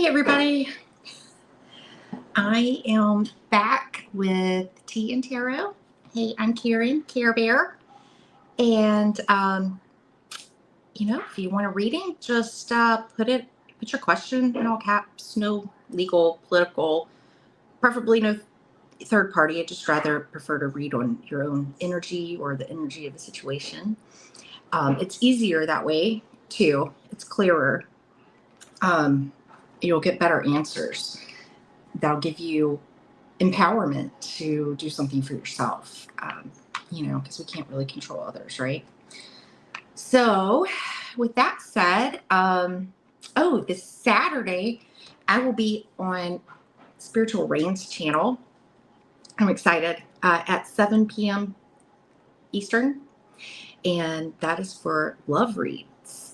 everybody. I am back with Tea and Tarot. Hey, I'm Karen, Care Bear. And, if you want a reading, just put your question in all caps, no legal, political, preferably no third party. I just rather prefer to read on your own energy or the energy of a situation. It's easier that way, too. It's clearer. You'll get better answers. That'll give you empowerment to do something for yourself, because we can't really control others, right? So with that said, this Saturday, I will be on Spiritual Rain's channel. I'm excited, at 7 p.m. Eastern, and that is for love reads.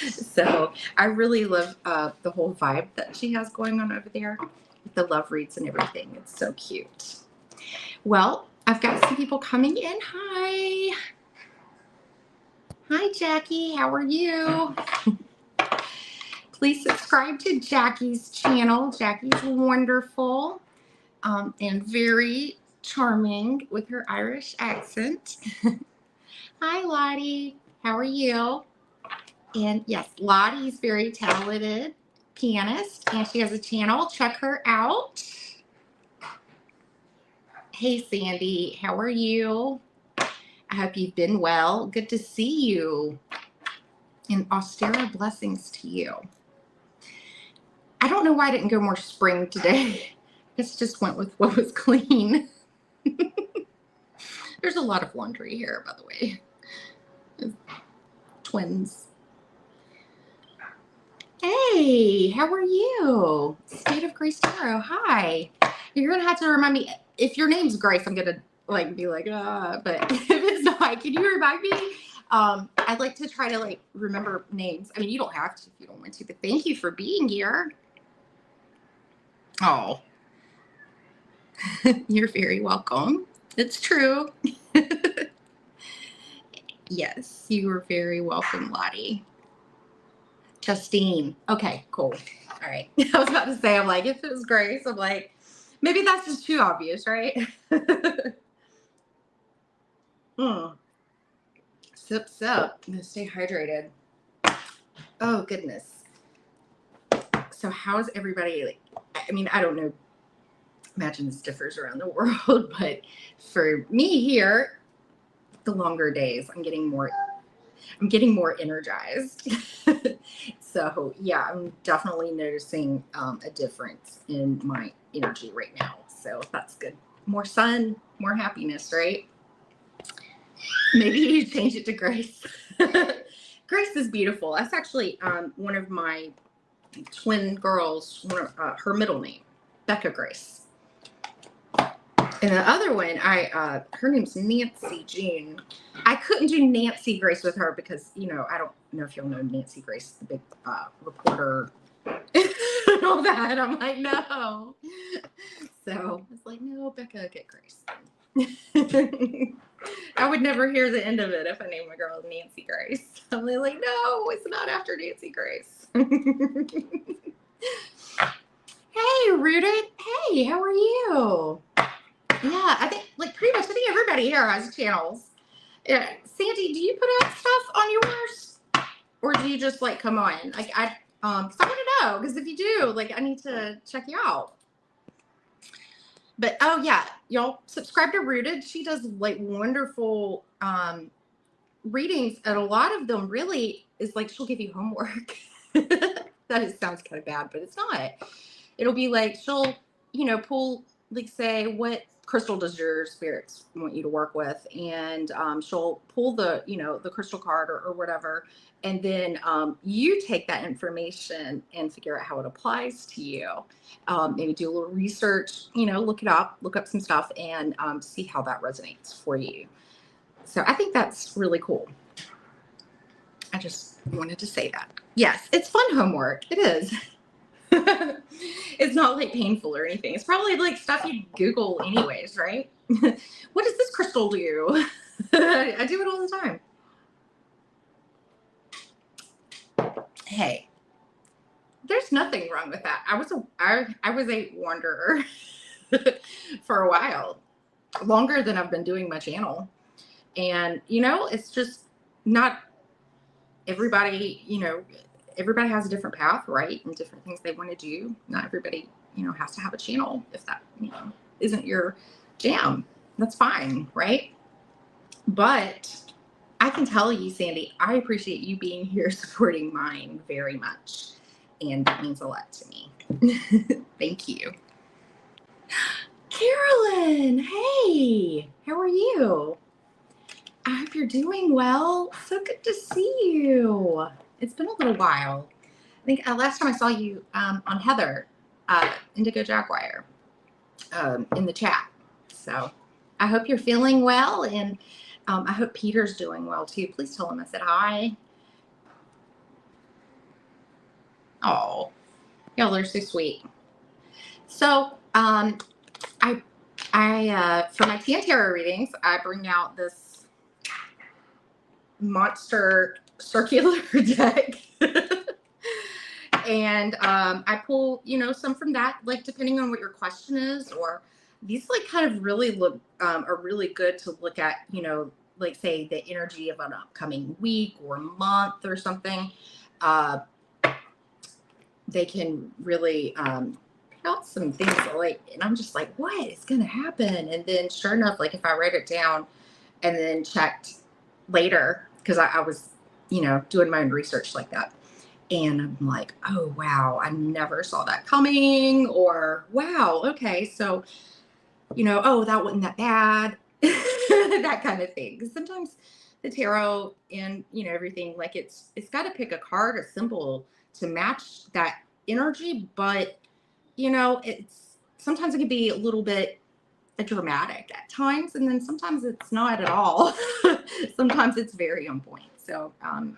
So I really love the whole vibe that she has going on over there with the love reads and everything. It's so cute. Well, I've got some people coming in. Hi. Hi, Jackie. How are you? Please subscribe to Jackie's channel. Jackie's wonderful and very charming with her Irish accent. Hi, Lottie. How are you? And yes, Lottie's very talented pianist, and she has a channel. Check her out. Hey, Sandy, how are you? I hope you've been well. Good to see you. And austere blessings to you. I don't know why I didn't go more spring today. I just went with what was clean. There's a lot of laundry here, by the way. Twins. Hey, how are you? State of Grace Tarot. Hi. You're gonna have to remind me, if your name's Grace, I'm gonna be like, but if it's not, can you remind me? I'd like to try to remember names. I mean, you don't have to if you don't want to, but thank you for being here. Oh, you're very welcome. It's true. Yes, you are very welcome, Lottie. Justine. Okay, cool. All right. I was about to say, I'm like, if it was Grace, I'm like, maybe that's just too obvious, right? Sip. I'm gonna stay hydrated. Oh, goodness. So how's everybody? I don't know. Imagine this differs around the world, but for me here, the longer days, I'm getting more energized. So yeah, I'm definitely noticing a difference in my energy right now. So that's good. More sun, more happiness, right? Maybe you change it to Grace. Grace is beautiful. That's actually one of my twin girls, her middle name, Becca Grace. And the other one, her name's Nancy Jean. I couldn't do Nancy Grace with her because, I don't know if you'll know Nancy Grace, the big reporter and all that. I'm like, no. So I was like, no, Becca, get Grace. I would never hear the end of it if I named my girl Nancy Grace. I'm like, no, it's not after Nancy Grace. Hey, Rooted. Hey, how are you? Yeah, I think everybody here has channels. Yeah, Sandy, do you put out stuff on yours, or do you just come on? Cause I want to know, because if you do, I need to check you out. But oh yeah, y'all subscribe to Rooted. She does wonderful readings, and a lot of them really is she'll give you homework. That sounds kind of bad, but it's not. It'll be she'll pull say what crystal does your spirits want you to work with, and she'll pull the the crystal card or whatever, and then you take that information and figure out how it applies to you. Maybe do a little research, look up some stuff, and see how that resonates for you. So I think that's really cool. I just wanted to say that. Yes, it's fun homework. It is. It's not painful or anything. It's probably stuff you Google anyways, right? What does this crystal do? I do it all the time. Hey, there's nothing wrong with that. I was a wanderer for a while, longer than I've been doing my channel. And, you know, it's just not everybody, you know, everybody has a different path, right? And different things they want to do. Not everybody, you know, has to have a channel if that, you know, isn't your jam. That's fine, right? But I can tell you, Sandy, I appreciate you being here supporting mine very much. And that means a lot to me. Thank you. Carolyn, hey, how are you? I hope you're doing well. So good to see you. It's been a little while. I think last time I saw you on Heather, Indigo Jaguar, in the chat. So I hope you're feeling well, and I hope Peter's doing well too. Please tell him I said hi. Oh, y'all are so sweet. So I for my Tan Tarot readings, I bring out this monster circular deck. And I pull, you know, some from that, like depending on what your question is, or these like kind of really look are really good to look at, you know, like say the energy of an upcoming week or month or something. They can really pick out some things like, and I'm just like, what is going to happen? And then sure enough, like if I write it down and then checked later, because I was, you know, doing my own research like that. And I'm like, oh, wow, I never saw that coming. Or, wow, okay, so, you know, oh, that wasn't that bad. That kind of thing. Because sometimes the tarot and, you know, everything, like it's got to pick a card, a symbol to match that energy. But, you know, sometimes it can be a little bit dramatic at times. And then sometimes it's not at all. Sometimes it's very on point. So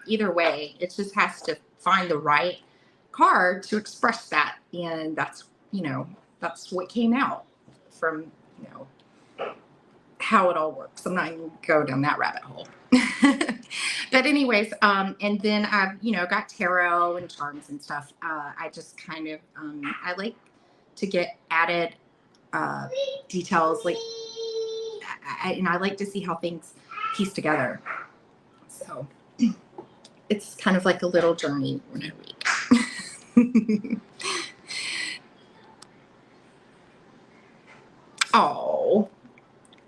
either way, it just has to find the right card to express that. And that's, you know, that's what came out from, you know, how it all works. I'm not even going to go down that rabbit hole. But anyways, and then I've, you know, got tarot and charms and stuff. I just kind of, I like to get added details, like, and I like to see how things piece together. So it's kind of like a little journey when I read. Oh,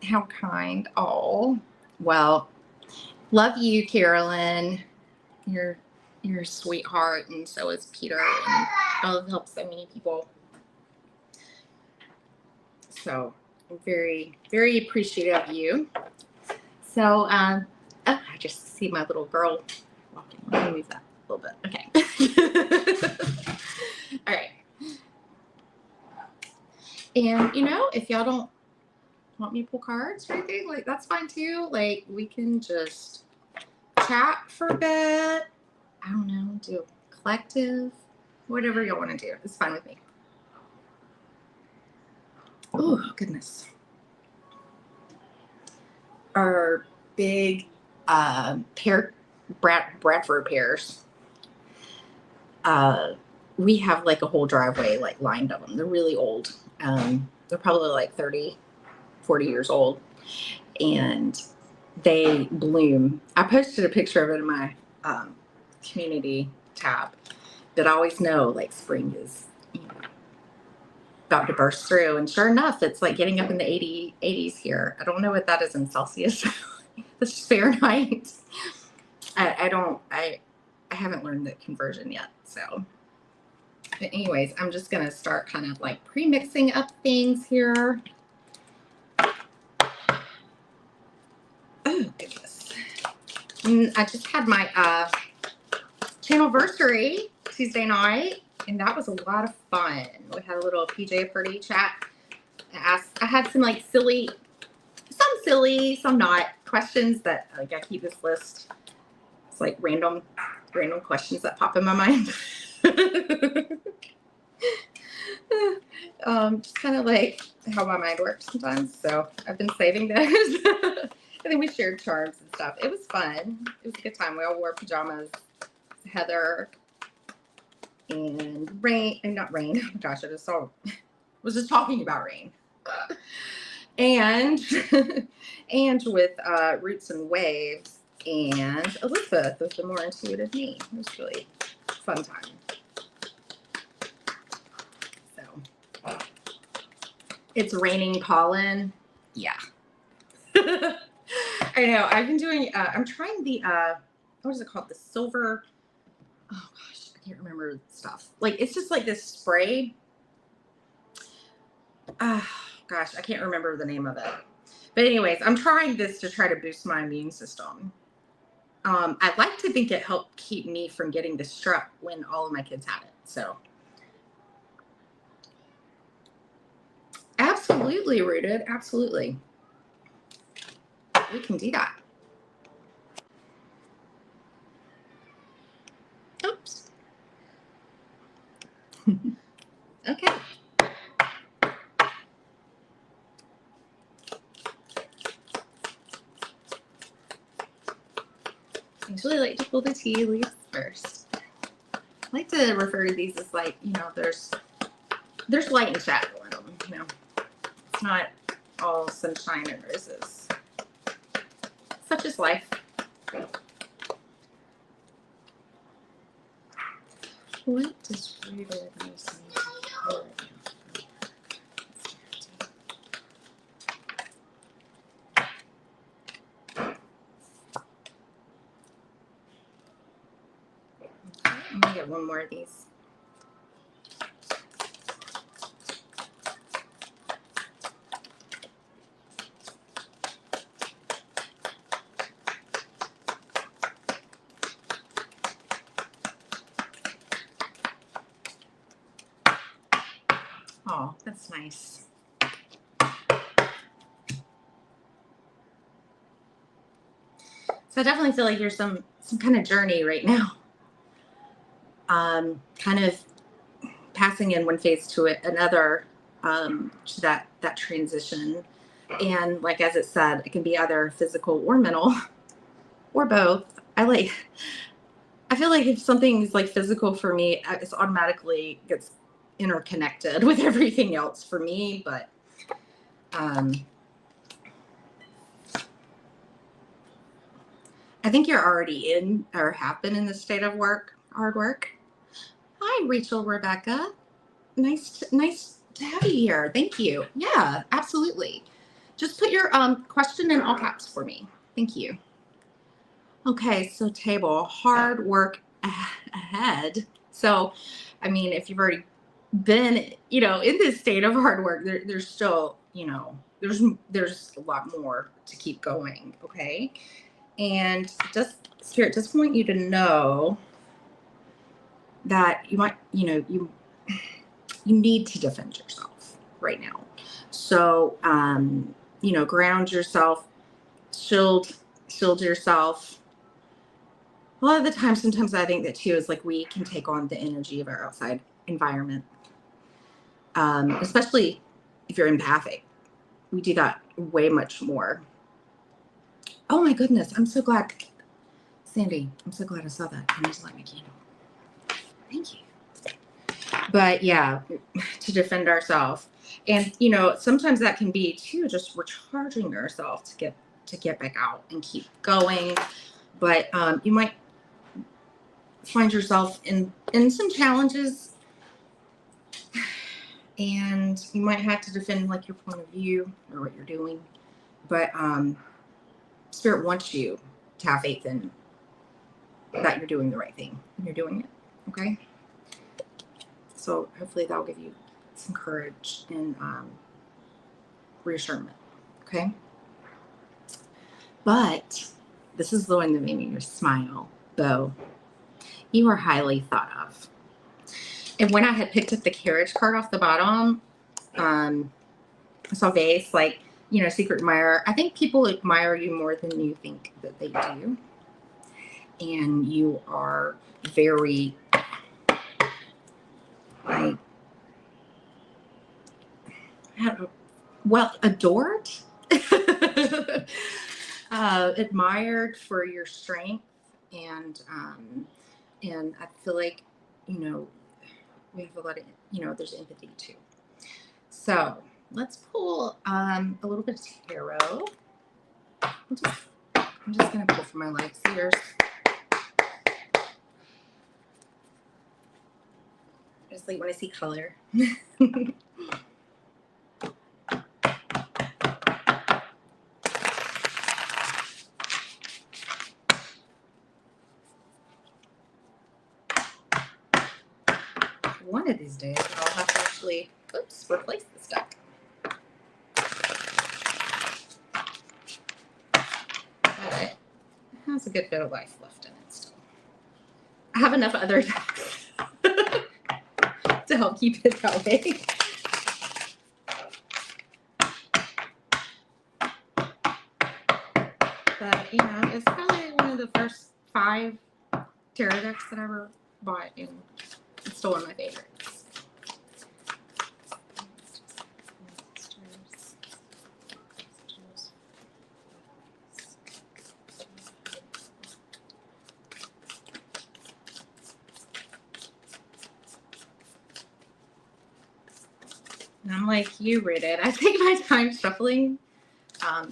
how kind. Oh, well, love you, Carolyn. You're a sweetheart, and so is Peter, and I've helped so many people. So I'm very, very appreciative of you. So, oh, I just see my little girl walking. Let me move that a little bit. Okay. All right. And, you know, if y'all don't want me to pull cards or anything, like, that's fine too. Like, we can just chat for a bit. I don't know, do a collective, whatever y'all want to do. It's fine with me. Oh, goodness. Our big Bradford pears. We have like a whole driveway like lined of them. They're really old. They're probably like 30, 40 years old. And they bloom. I posted a picture of it in my community tab. But I always know like spring is, you know, about to burst through. And sure enough, it's like getting up in the 80s here. I don't know what that is in Celsius. That's just Fahrenheit. I haven't learned the conversion yet. So, but anyways, I'm just going to start kind of like pre-mixing up things here. Oh, goodness. And I just had my channelversary Tuesday night, and that was a lot of fun. We had a little PJ party chat. I had some like silly, some not questions that like I keep this list. It's like random questions that pop in my mind. Just kind of like how my mind works sometimes. So I've been saving those. I think we shared charms and stuff. It was fun. It was a good time. We all wore pajamas. Heather. and rain, and not rain. Oh my gosh, was just talking about rain. And and with Roots and Waves and Elizabeth with the More Intuitive Me. It was really a fun time. So it's raining pollen. Yeah. I know. I've been doing, I'm trying the, what is it called? The silver, oh gosh, I can't remember the stuff. Like, it's just like this spray. Gosh, I can't remember the name of it. But anyways, I'm trying this to try to boost my immune system. I like to think it helped keep me from getting the strep when all of my kids had it. So absolutely, Rooted. Absolutely. We can do that. Oops. Okay. I usually like to pull the tea leaves first. I like to refer to these as like, you know, there's light and shadow in them, you know. It's not all sunshine and roses. Such is life. What does Rooted use? I'm gonna get one more of these. Oh, that's nice. So I definitely feel like there's some kind of journey right now. Kind of passing in one phase to another, to that transition. And like, as it said, it can be either physical or mental or both. I feel like if something is like physical for me, it's automatically gets interconnected with everything else for me. But I think you're already in or have been in the state of hard work. Hi, Rachel, Rebecca. Nice to have you here. Thank you. Yeah, absolutely. Just put your question in all caps for me. Thank you. Okay, so table, hard work ahead. So, I mean, if you've already been, you know, in this state of hard work, there's still, you know, there's a lot more to keep going. Okay. And Spirit just want you to know that you might, you know, you need to defend yourself right now. So, you know, ground yourself, shield yourself. A lot of the time, sometimes I think that too is like we can take on the energy of our outside environment, especially if you're empathic. We do that way much more. Oh my goodness, I'm so glad. Sandy, I'm so glad I saw that. Can you just light my candle? Thank you. But yeah, to defend ourselves. And, you know, sometimes that can be too, just recharging yourself to get back out and keep going. But you might find yourself in some challenges, and you might have to defend like your point of view or what you're doing. But Spirit wants you to have faith in that you're doing the right thing and you're doing it. Okay. So hopefully that'll give you some courage and reassurance. Okay. But this is the one that made me smile, though. You are highly thought of. And when I had picked up the carriage card off the bottom, I saw vase, like, you know, secret admirer. I think people admire you more than you think that they do. And you are very, like, well, adored, admired for your strength. And I feel like, you know, we have a lot of, there's empathy too. So let's pull a little bit of tarot. I'm just going to pull from my light seers. Just like when I see color. One of these days, I'll have to actually, replace this deck. But it has a good bit of life left in it still. I have enough other decks to help keep it that way. But, it's probably one of the first 5 tarot decks that I ever bought, and it's still one of my favorites. And I'm like you, Rooted. I take my time shuffling. I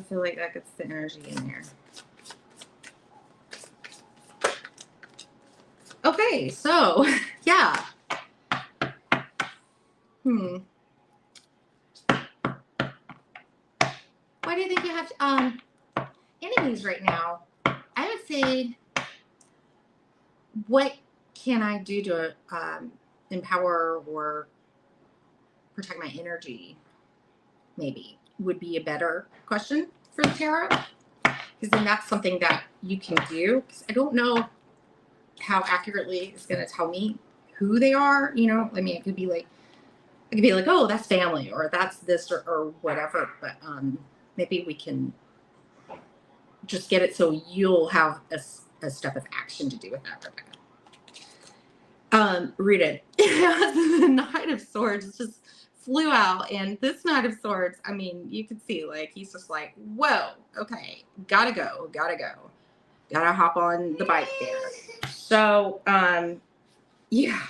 feel like that gets the energy in there. Okay, so yeah. Why do you think you have enemies right now? I would say, what can I do to empower or protect my energy? Maybe would be a better question for the tarot, because then that's something that you can do. Because I don't know how accurately it's going to tell me who they are. I mean, it could be like, oh, that's family, or that's this, or whatever. But maybe we can just get it so you'll have a step of action to do with that, Rebecca. Rooted. The Knight of Swords just flew out, and this Knight of Swords, I mean, you could see, like, he's just like, whoa, okay, gotta go, gotta hop on the bike there. So, yeah,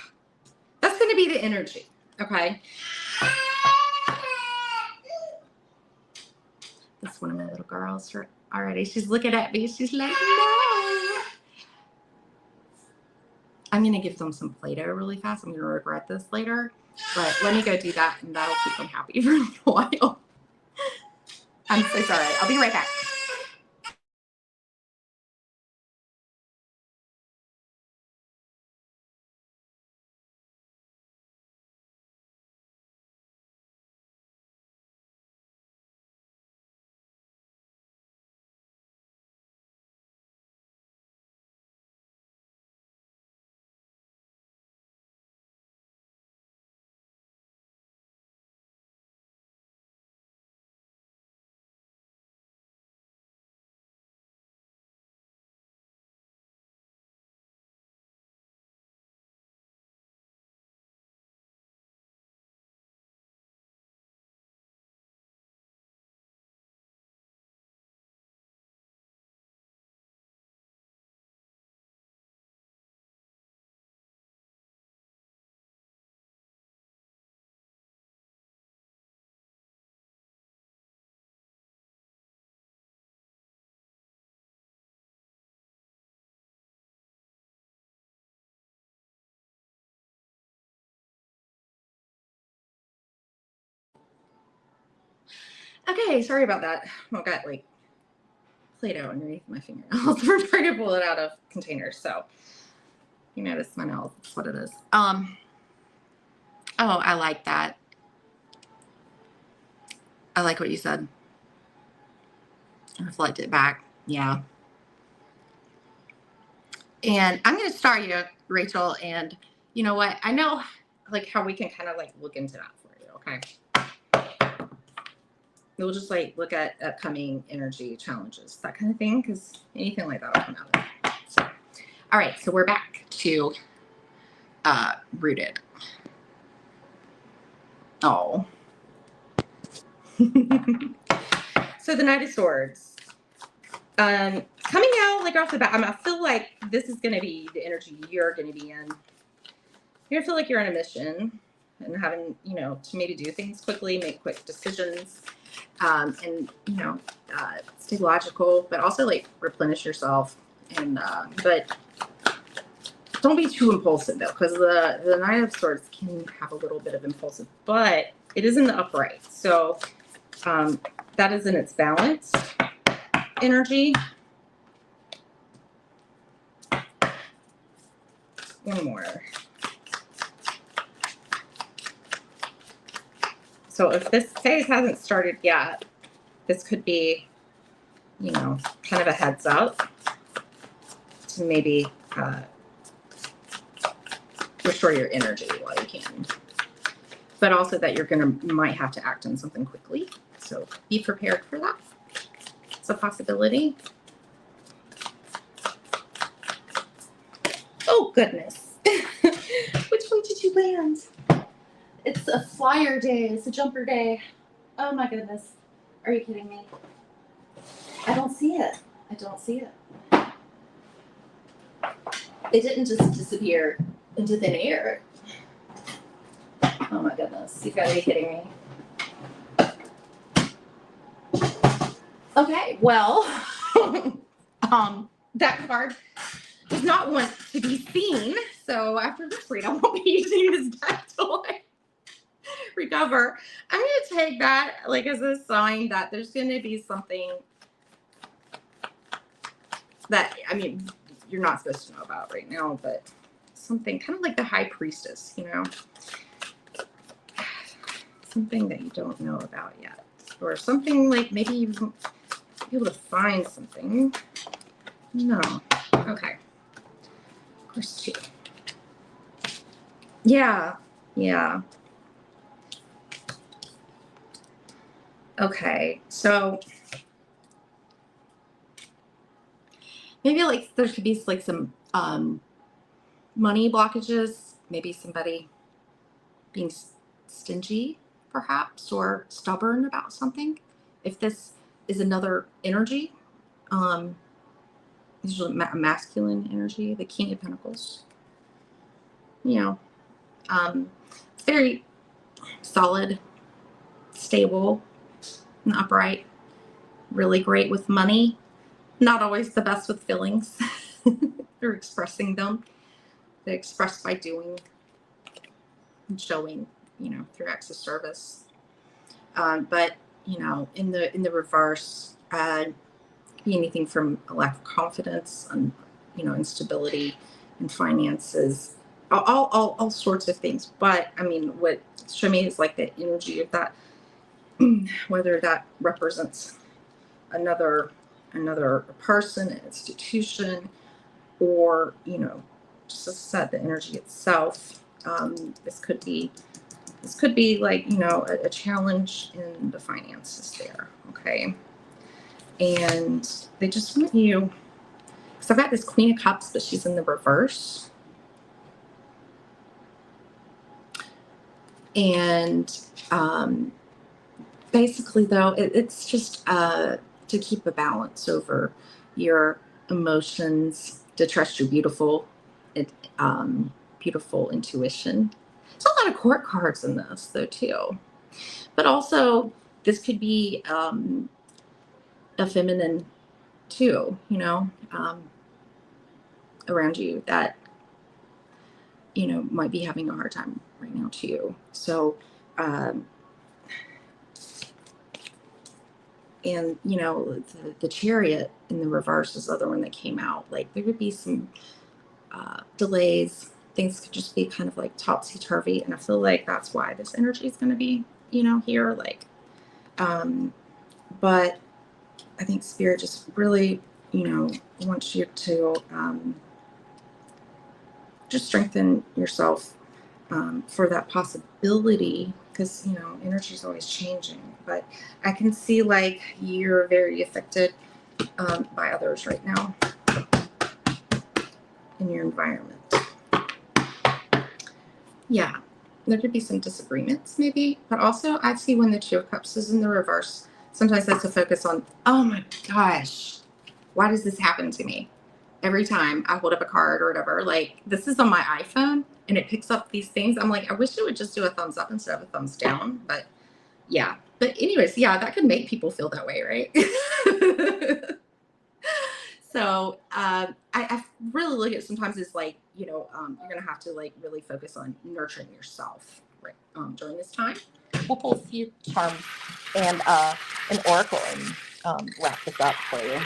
that's going to be the energy, okay? That's one of my little girls already. She's looking at me. She's like, no. I'm going to give them some Play-Doh really fast. I'm going to regret this later. But let me go do that, and that'll keep them happy for a while. I'm so sorry. I'll be right back. Okay, sorry about that. I got like Play-Doh underneath my fingernails. We're trying to pull it out of containers, so you notice my nails. That's what it is. Oh, I like that. I like what you said. Reflect it back. Yeah. And I'm going to start you, Rachel. And you know what? I know like how we can kind of like look into that for you. Okay. We'll just like look at upcoming energy challenges, that kind of thing, because anything like that will come out of it. So, all right. So we're back to Rooted. Oh. So the Knight of Swords. Coming out like like off the bat, I feel like this is going to be the energy you're going to be in. You're going to feel like you're on a mission and having, to maybe do things quickly, make quick decisions, and, stay logical, but also like replenish yourself. And, but don't be too impulsive though, because the Nine of Swords can have a little bit of impulsive, but it is in the upright. So, that is in its balance energy. One more. So if this phase hasn't started yet, this could be, kind of a heads up to maybe restore your energy while you can. But also that might have to act on something quickly. So be prepared for that. It's a possibility. Oh, goodness. Which one did you land? It's a flyer day. It's a jumper day. Oh, my goodness. Are you kidding me? I don't see it. I don't see it. It didn't just disappear into thin air. Oh, my goodness. You gotta be kidding me. Okay, well, that card does not want to be seen. So after this read, I won't be using this deck to recover. I'm going to take that as a sign that there's going to be something that, you're not supposed to know about right now, but something kind of like the High Priestess, something that you don't know about yet, or something like maybe you won't be able to find something. No. Okay. Of course, two. Yeah. Yeah. Okay. So maybe there could be some money blockages, maybe somebody being stingy perhaps, or stubborn about something. If this is another energy, usually masculine energy, the King of Pentacles, it's very solid, stable, and upright, really great with money, not always the best with feelings. They're expressing them. They express by doing and showing, through acts of service. But, in the reverse, be anything from a lack of confidence and, instability in finances, all sorts of things. But, what show me is the energy of that, whether that represents another person, an institution, or, just as I said, the energy itself. This could be a challenge in the finances there. Okay. And they just want you, because I've got this Queen of Cups, but she's in the reverse. And basically, though, it's just to keep a balance over your emotions, to trust your beautiful intuition. There's a lot of court cards in this, though, too. But also, this could be a feminine, too, around you that, might be having a hard time right now, too. So, and, the Chariot in the reverse is the other one that came out. There would be some delays. Things could just be kind of topsy-turvy. And I feel like that's why this energy is going to be, here. But I think Spirit just really, wants you to just strengthen yourself for that possibility, because, energy is always changing. But I can see you're very affected by others right now in your environment. Yeah, there could be some disagreements maybe, but also I see when the Two of Cups is in the reverse, sometimes that's a focus on, oh my gosh, why does this happen to me? every time I hold up a card or whatever. Like, this is on my iPhone and it picks up these things. I'm like, I wish it would just do a thumbs up instead of a thumbs down. But yeah. But anyways, yeah, that could make people feel that way, right? So I really look at sometimes it's like, you're going to have to like really focus on nurturing yourself right during this time. We'll pull a few charms and an oracle and wrap this up for you.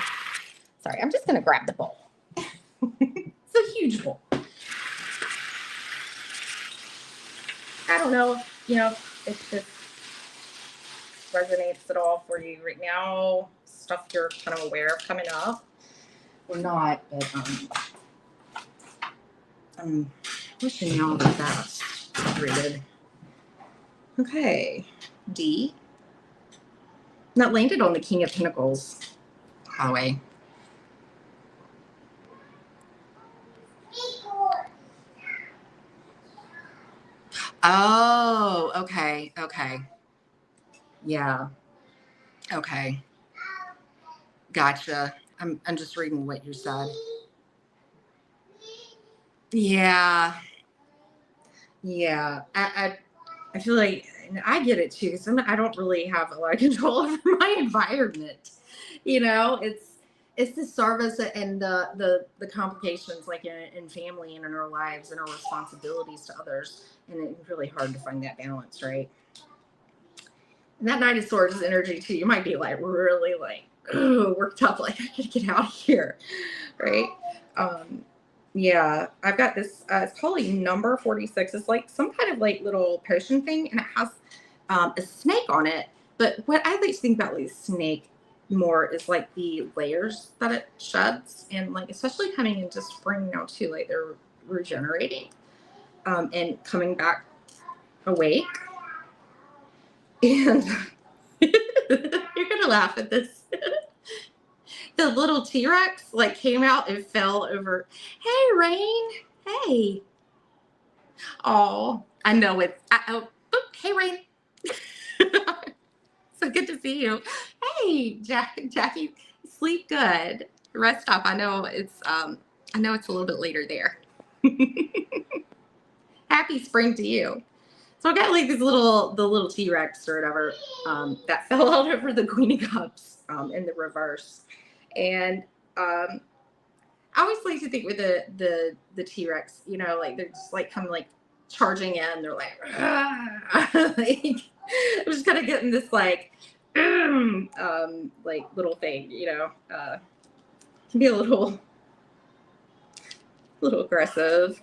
Sorry, I'm just going to grab the bowl. It's a huge bowl. I don't know, if this resonates at all for you right now, stuff you're kind of aware of coming up or not, but I'm wishing you all the best. Rooted. Okay, D. And that landed on the King of Pentacles, by the way. Oh, okay, okay. Yeah. Okay. Gotcha. I'm just reading what you said. Yeah. Yeah. I feel like, and I get it too, because I don't really have a lot of control over my environment. It's the service and the complications like in family and in our lives and our responsibilities to others. And it's really hard to find that balance, right? And that Knight of Swords energy too, you might be like really like worked up, like I gotta get out of here, right? Yeah, I've got this. It's called number 46. It's like some kind of like little potion thing, and it has a snake on it. But what I like to think about like snake more is like the layers that it sheds, and like especially coming into spring now too, like they're regenerating and coming back awake. And you're gonna laugh at this. The little T-Rex like came out and fell over. Hey, Rain. Hey. Oh, I know it's. Hey, Rain. So good to see you. Hey, Jackie. Sleep good. Rest up. I know it's a little bit later there. Happy spring to you. So I got like the little T-Rex or whatever that fell out over the Queen of Cups in the reverse. And I always like to think with the T-Rex, like they're just like kind of like charging in. They're like, like I'm just kind of getting this like little thing, can be a little aggressive.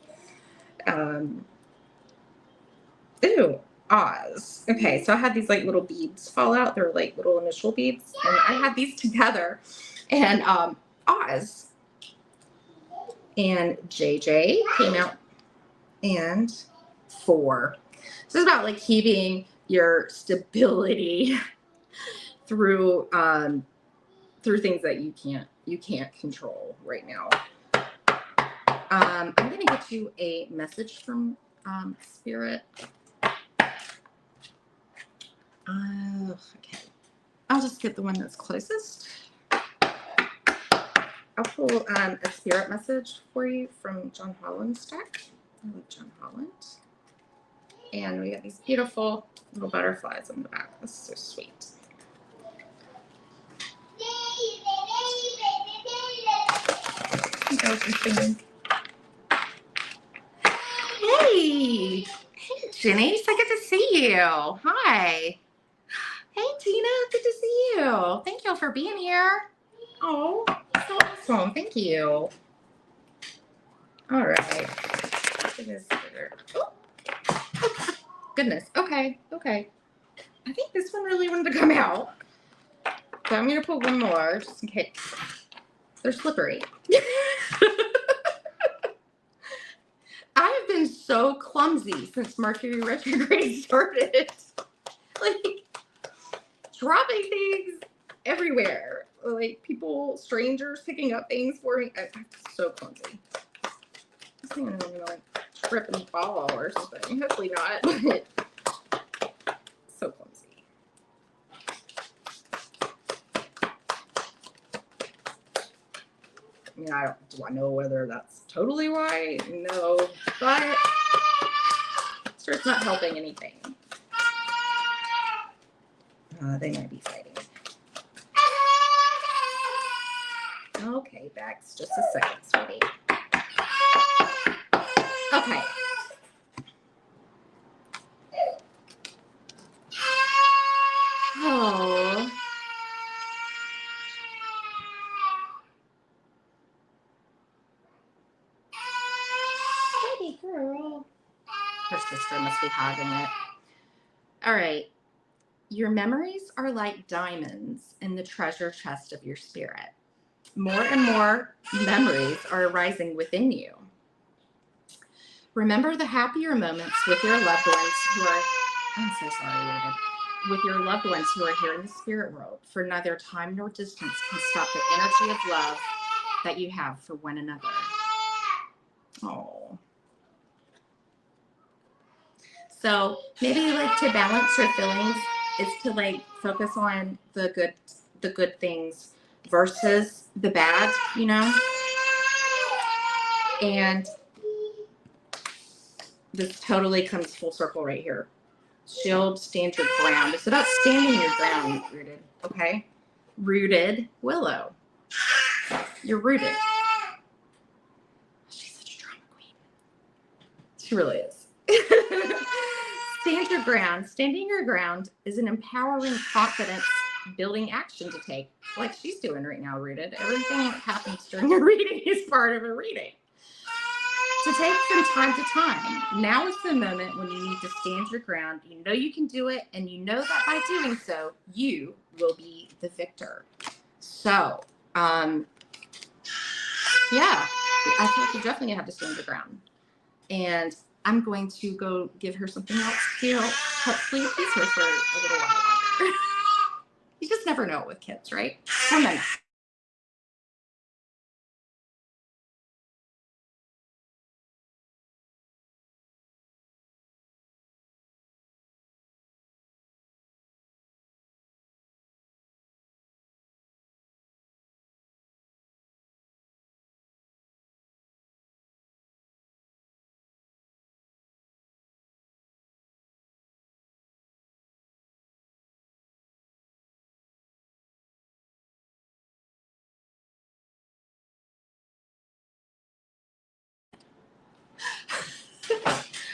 Ooh, Oz. Okay, so I had these like little beads fall out. They're like little initial beads, and I had these together. And Oz and JJ came out, and 4. So it's about like keeping your stability through things that you can't control right now. I'm gonna get you a message from Spirit. Okay. I'll just get the one that's closest. I'll pull a spirit message for you from John Holland's deck. I love John Holland. And we got these beautiful little butterflies on the back. That's so sweet. Hey! Hey, Jenny. So good to see you. Hi. Hey, Tina. Good to see you. Thank you for being here. Oh, so awesome. Thank you. All right. Oh, goodness. Okay. Okay. I think this one really wanted to come out. So I'm going to put one more just in case. They're slippery. I have been so clumsy since Mercury retrograde started. Like, dropping things everywhere. Like, strangers picking up things for me. I'm so clumsy. This thing is going to like trip and fall or something. Hopefully not, but so clumsy. mean, do I know whether that's totally why? No, but sure it's not helping anything. They might be fighting. Okay, Bex, just a second, sweetie. Okay. Oh. Baby girl. Her sister must be hogging it. All right. Your memories are like diamonds in the treasure chest of your spirit. More and more memories are arising within you. Remember the happier moments with your loved ones who are, I'm so sorry, David, with your loved ones who are here in the spirit world, for neither time nor distance can stop the energy of love that you have for one another. Oh. So maybe like to balance your feelings is to like focus on the good things versus the bad, you know? And this totally comes full circle right here. Shield, stand your ground. It's about standing your ground, Rooted. Okay? Rooted Willow. You're rooted. She's such a drama queen. She really is. Stand your ground. Standing your ground is an empowering, confidence building action to take, like she's doing right now, Rooted. Everything that happens during a reading is part of a reading. To take from time to time. Now is the moment when you need to stand your ground. You know you can do it, and you know that by doing so, you will be the victor. So, yeah, I think you definitely have to stand your ground. And I'm going to go give her something else to hopefully appease her for a little while longer. You just never know with kids, right? 1 minute.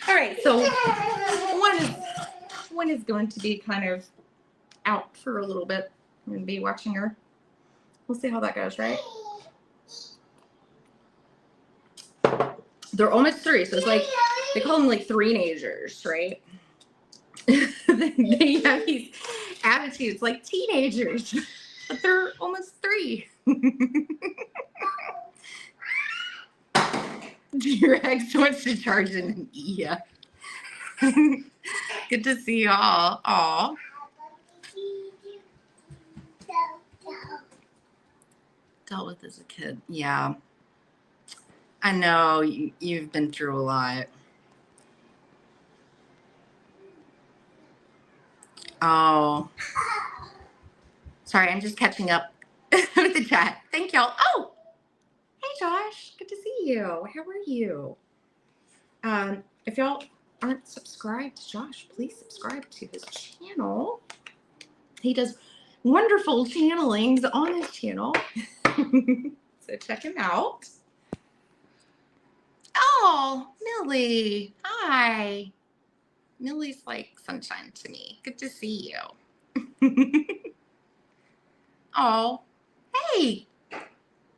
All right, so one is going to be kind of out for a little bit. I'm going to be watching her. We'll see how that goes, right? They're almost 3, so it's like they call them like 3-nagers, right? They have these attitudes like teenagers, but they're almost 3. Rex wants to charge an Iya. Good to see y'all. Aw. Dealt with as a kid. Yeah. I know you've been through a lot. Oh. Sorry, I'm just catching up with the chat. Thank y'all. Oh, hey Josh. Good to see you. How are you? If y'all aren't subscribed to Josh, please subscribe to his channel. He does wonderful channelings on his channel. So check him out. Oh, Millie. Hi. Millie's like sunshine to me. Good to see you. Oh, hey,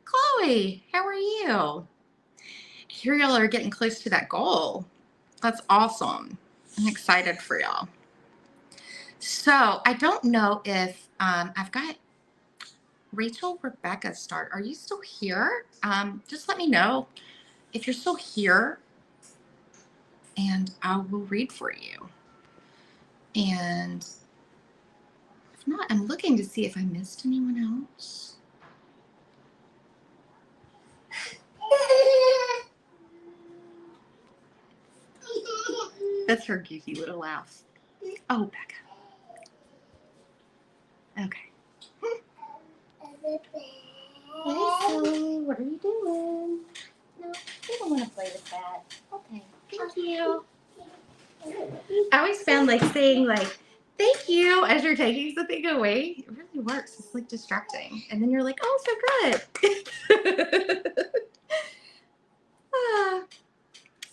Chloe. How are you? Here y'all are getting close to that goal. That's awesome. I'm excited for y'all. So I don't know if I've got Rachel Rebecca start. Are you still here? Just let me know if you're still here and I will read for you. And if not, I'm looking to see if I missed anyone else. That's her goofy little laugh. Oh, Becca. Okay. what are you doing? No, you don't want to play with that. Okay, thank you. I always found like saying like, thank you as you're taking something away, it really works. It's like distracting. And then you're like, oh, so good.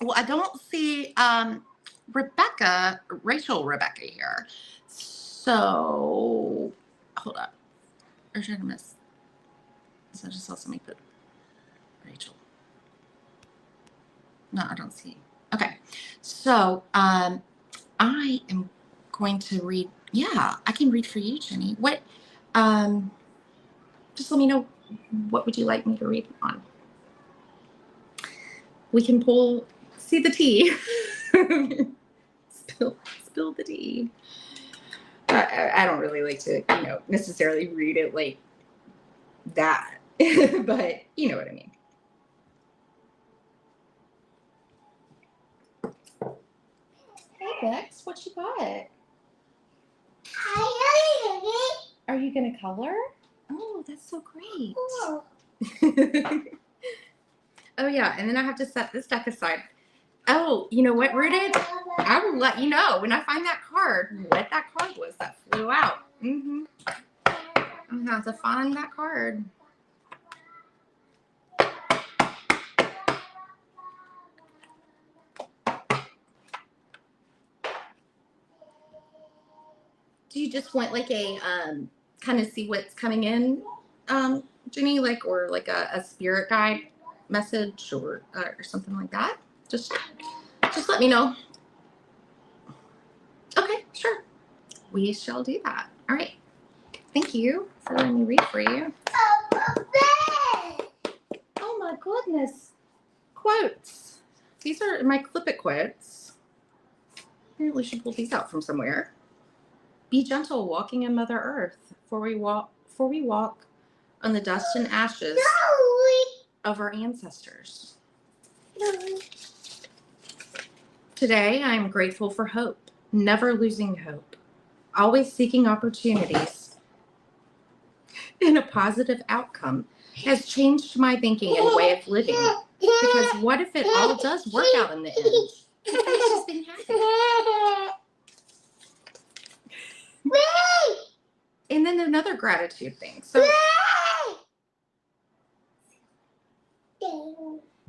Well, I don't see Rachel Rebecca here. So, hold up. Or should I miss? So I just saw somebody put Rachel. No, I don't see. Okay. So, I am going to read. Yeah, I can read for you, Jenny. What, just let me know, what would you like me to read on? We can see the tea. Spill the tea. I don't really like to, necessarily read it like that, but you know what I mean. Hey, Bex, what you got? Are you gonna color? Oh, that's so great. Oh yeah, and then I have to set this deck aside. Oh, you know what, Rooted? I will let you know when I find that card what that card was that flew out. I'm gonna have to find that card. Do you just want like a kind of see what's coming in, Jenny, like, or like a spirit guide message or something like that? Just let me know. Okay, sure. We shall do that. All right. Thank you for letting me read for you. Oh my goodness. Quotes. These are my Clip It quotes. Apparently she pulled these out from somewhere. Be gentle walking in Mother Earth, for we walk on the dust and ashes of our ancestors. Today I am grateful for hope, never losing hope, always seeking opportunities and a positive outcome has changed my thinking and way of living. Because what if it all does work out in the end? Everybody's just been happy. And then another gratitude thing. So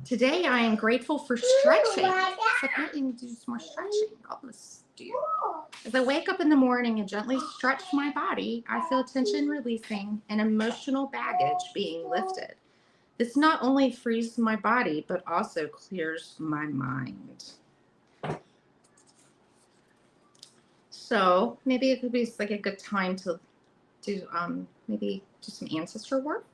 today I am grateful for stretching. So apparently you need to do some more stretching. All this do. As I wake up in the morning and gently stretch my body, I feel tension releasing and emotional baggage being lifted. This not only frees my body, but also clears my mind. So maybe it could be like a good time to do maybe do some ancestor work.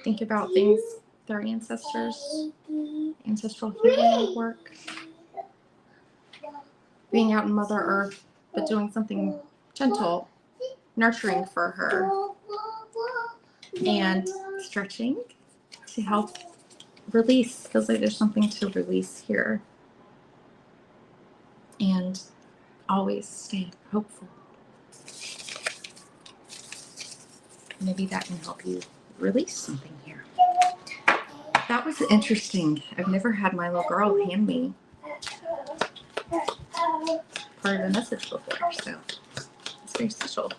Think about things with our ancestors, ancestral healing work, being out in Mother Earth, but doing something gentle, nurturing for her, and stretching to help release. Feels like there's something to release here. And always stay hopeful. Maybe that can help you release something here. That was interesting. I've never had my little girl hand me part of a message before, so it's very special.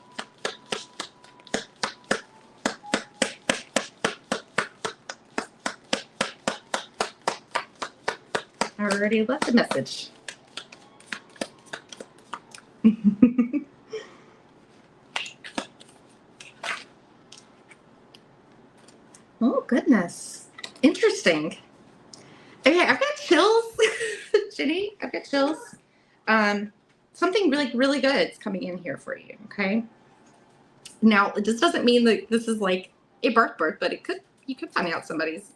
I already left the message. Oh, goodness. Interesting. Okay, I've got chills. Jenny, I've got chills. Something really good is coming in here for you, okay? Now, this doesn't mean that this is like a birth, but you could find out somebody's,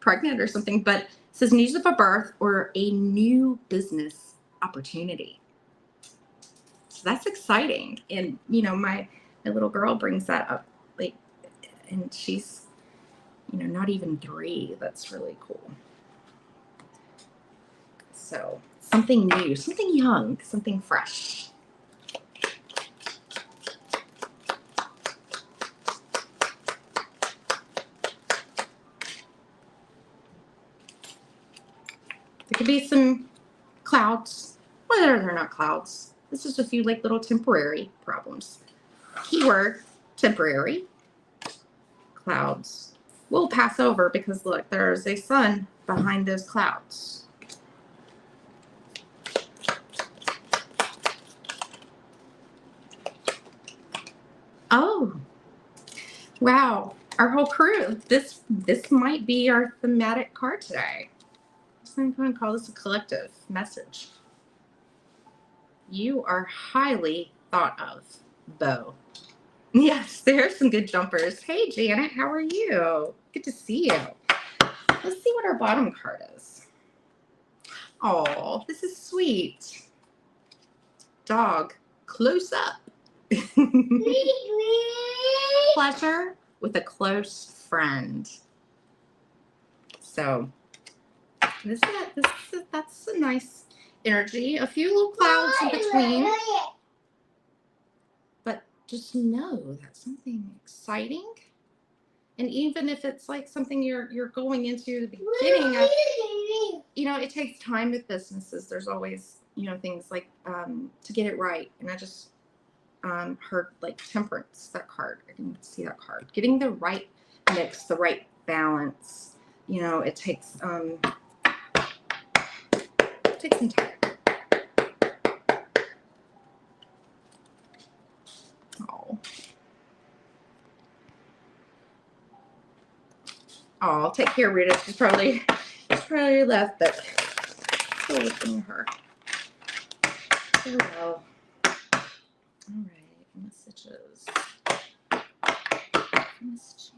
pregnant or something, but it says news of a birth or a new business opportunity. So that's exciting. And, my little girl brings that up, like, and she's, not even 3. That's really cool. So something new, something young, something fresh. There could be some clouds. Whether they're not clouds. It's just a few like little temporary problems. Keyword, temporary. Clouds will pass over because look, there's a sun behind those clouds. Oh, wow. Our whole crew. This might be our thematic card today. I'm going to call this a collective message. You are highly thought of, Bo. Yes, there's some good jumpers. Hey, Janet, how are you? Good to see you. Let's see what our bottom card is. Oh, this is sweet. Dog, close up. Pleasure with a close friend. So, that's a nice energy. A few little clouds in between. But just know that's something exciting. And even if it's like something you're going into the beginning of, you know, it takes time with businesses. There's always, you know, things like to get it right. And I just heard like temperance, that card. I didn't see that card. Getting the right mix, the right balance. You know, it takes some time. Oh, take care, Rita. She's probably left, but still looking at her. There we go. All right, messages. Messages.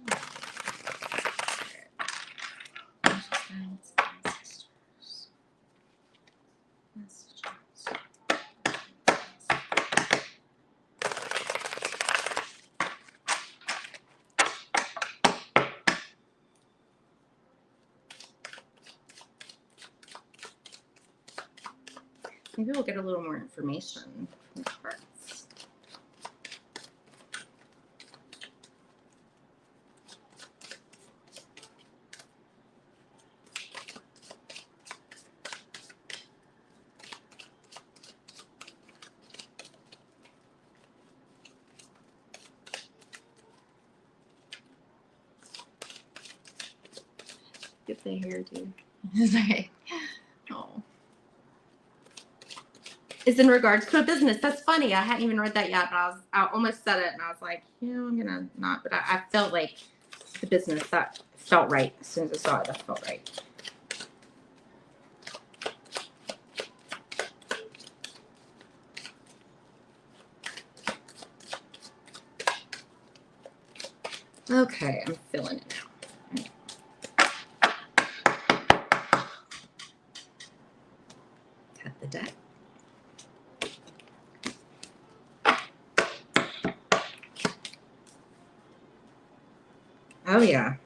Maybe we'll get a little more information from the cards. Get the hairdo. Sorry. Oh. Is in regards to a business. That's funny. I hadn't even read that yet, but I almost said it, and I was like, yeah, I'm gonna not. But I felt like the business, that felt right as soon as I saw it. That felt right. Okay, I'm feeling it now. Cut the deck. Oh, yeah.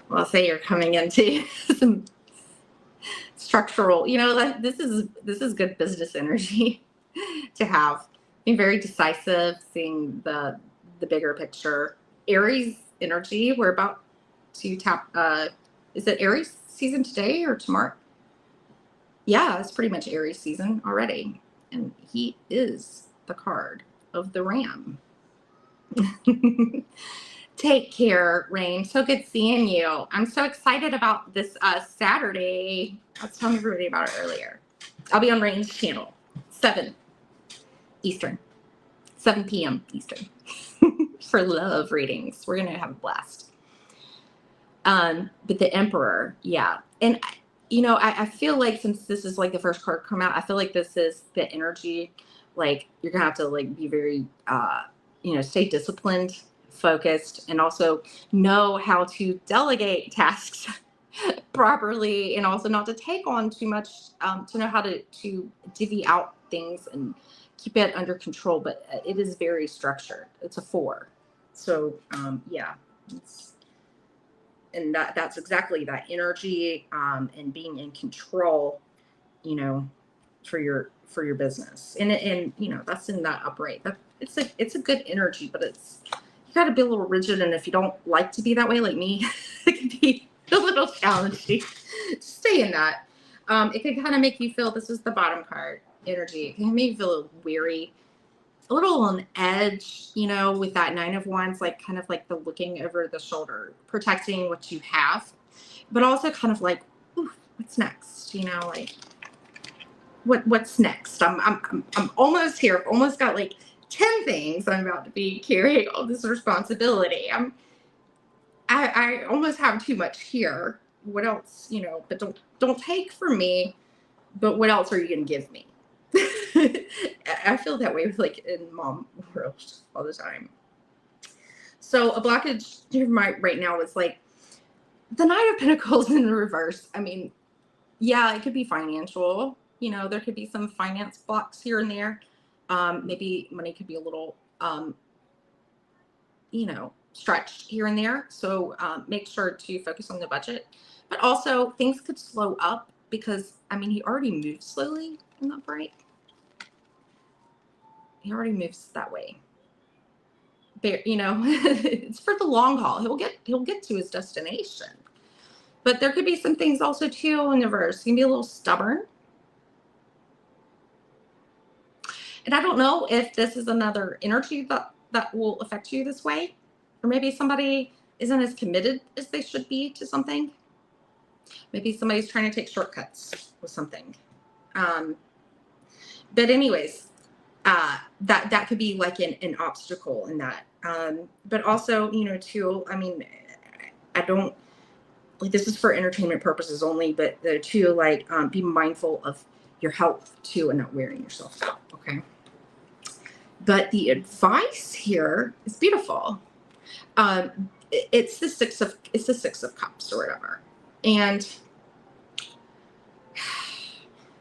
Well, I'll say you're coming into some structural, you know, like this is good business energy to have. Being very decisive, seeing the bigger picture. Aries energy, we're about to tap, is it Aries season today or tomorrow? Yeah, it's pretty much Aries season already. And he is the card of the Ram. Take care, Rain. So good seeing you. I'm so excited about this Saturday. I was telling everybody about it earlier. I'll be on Rain's channel, 7 Eastern, 7 p.m. Eastern for love readings. We're going to have a blast. But the Emperor, yeah. And, you know, I feel like since this is like the first card come out, I feel like this is the energy. Like you're going to have to like be very, you know, stay disciplined, focused, and also know how to delegate tasks properly, and also not to take on too much, to know how to divvy out things and keep it under control. But it is very structured. It's a 4. So yeah, and that's exactly that energy, and being in control, you know, for your business. And you know, that's in that upright. That it's a good energy, but you got to be a little rigid. And if you don't like to be that way, like me, it can be a little challenging to stay in that. It can kind of make you feel, this is the bottom card energy. It can make you feel a little weary, a little on edge, you know, with that 9 of Wands, like kind of like the looking over the shoulder, protecting what you have, but also kind of like, ooh, what's next? You know, like what's next? I'm almost here. I've almost got like 10 things I'm about to be carrying all this responsibility. I almost have too much here. What else, you know, but don't take from me, but what else are you going to give me? I feel that way with like in mom world all the time. So a blockage right now is like the Knight of Pentacles in the reverse. I mean, yeah, it could be financial. You know, there could be some finance blocks here and there. Maybe money could be a little, you know, stretched here and there. So make sure to focus on the budget. But also things could slow up because, I mean, he already moved slowly in the upright. He already moves that way. But, you know, it's for the long haul. He'll get to his destination. But there could be some things also too in the reverse. He can be a little stubborn. And I don't know if this is another energy that will affect you this way. Or maybe somebody isn't as committed as they should be to something. Maybe somebody's trying to take shortcuts with something. But anyways, that could be like an obstacle in that. But also, you know, too, I mean, I don't, like, this is for entertainment purposes only, but the two, like, be mindful of your health too and not wearing yourself out. Okay. But the advice here is beautiful. It's the six of cups or whatever. And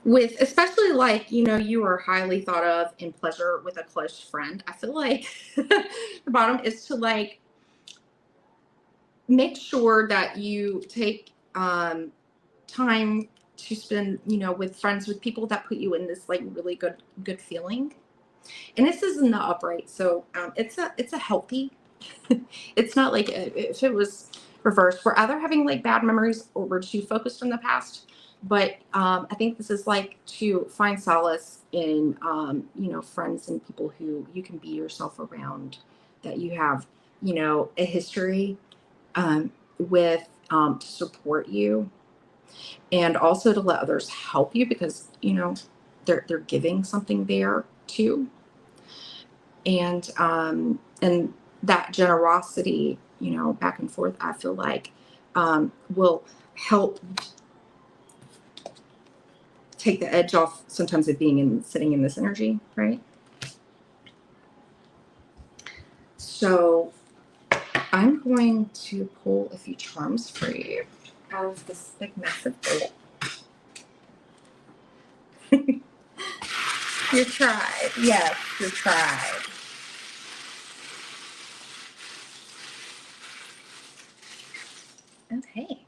with, especially like, you know, you are highly thought of in pleasure with a close friend, I feel like the bottom is to like make sure that you take time to spend, you know, with friends, with people that put you in this like really good feeling. And this is in the upright, so it's a healthy. It's not like if it was reversed, we're either having like bad memories or we're too focused on the past. But I think this is like to find solace in, you know, friends and people who you can be yourself around, that you have, you know, a history with, to support you, and also to let others help you because, you know, they're giving something there too. And that generosity, you know, back and forth, I feel like will help take the edge off sometimes of sitting in this energy, right? So I'm going to pull a few charms for you out of this big massive bowl. Your tribe. Yes, your tribe. Okay.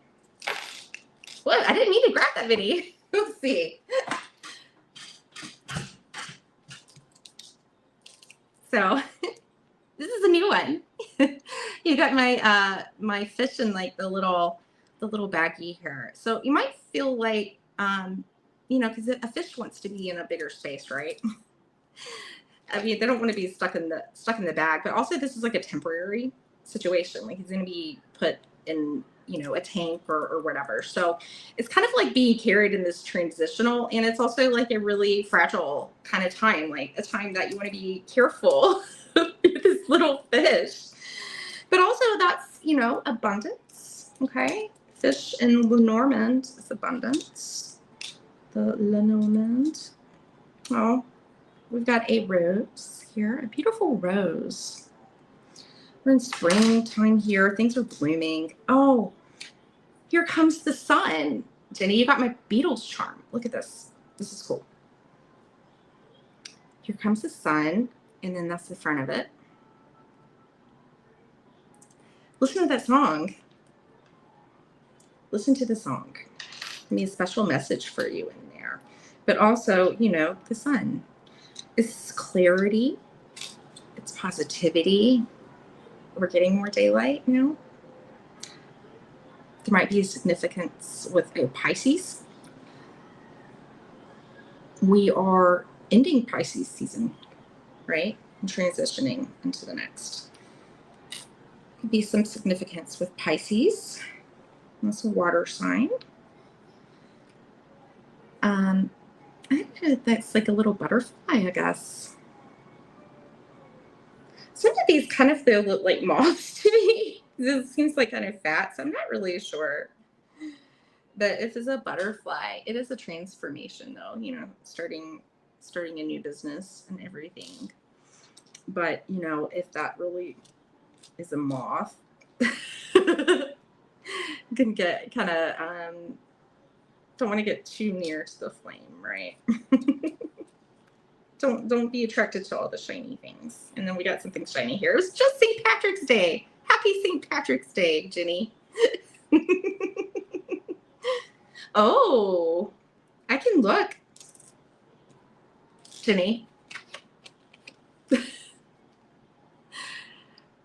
Whoa, I didn't mean to grab that video. Let's see. So this is a new one. You got my my fish in like the little baggie here. So you might feel like you know, because a fish wants to be in a bigger space, right? I mean, they don't want to be stuck in the bag, but also this is like a temporary situation. Like he's going to be put in, you know, a tank or whatever. So it's kind of like being carried in this transitional, and it's also like a really fragile kind of time, like a time that you want to be careful with this little fish. But also that's, you know, abundance. Okay. Fish in Lenormand is abundance. The Lenormand. Oh, we've got a rose here, a beautiful rose. We're in springtime here. Things are blooming. Oh, here comes the sun. Jenny, you got my Beatles charm. Look at this. This is cool. Here comes the sun, and then that's the front of it. Listen to that song. Listen to the song. Give me a special message for you in there. but also, you know, the sun. It's clarity. It's positivity. We're getting more daylight, you know. There might be a significance with Pisces. We are ending Pisces season, right? And transitioning into the next. Could be some significance with Pisces. That's a water sign. I think that's like a little butterfly, I guess. Some of these kind of though look like moths to me. This seems like kind of fat, so I'm not really sure. But if it's a butterfly, it is a transformation though, you know, starting a new business and everything. But, you know, if that really is a moth, can get kind of don't want to get too near to the flame, right? Don't be attracted to all the shiny things. And then we got something shiny here. It was just St. Patrick's Day. Happy St. Patrick's Day, Jenny. Oh, I can look. Jenny.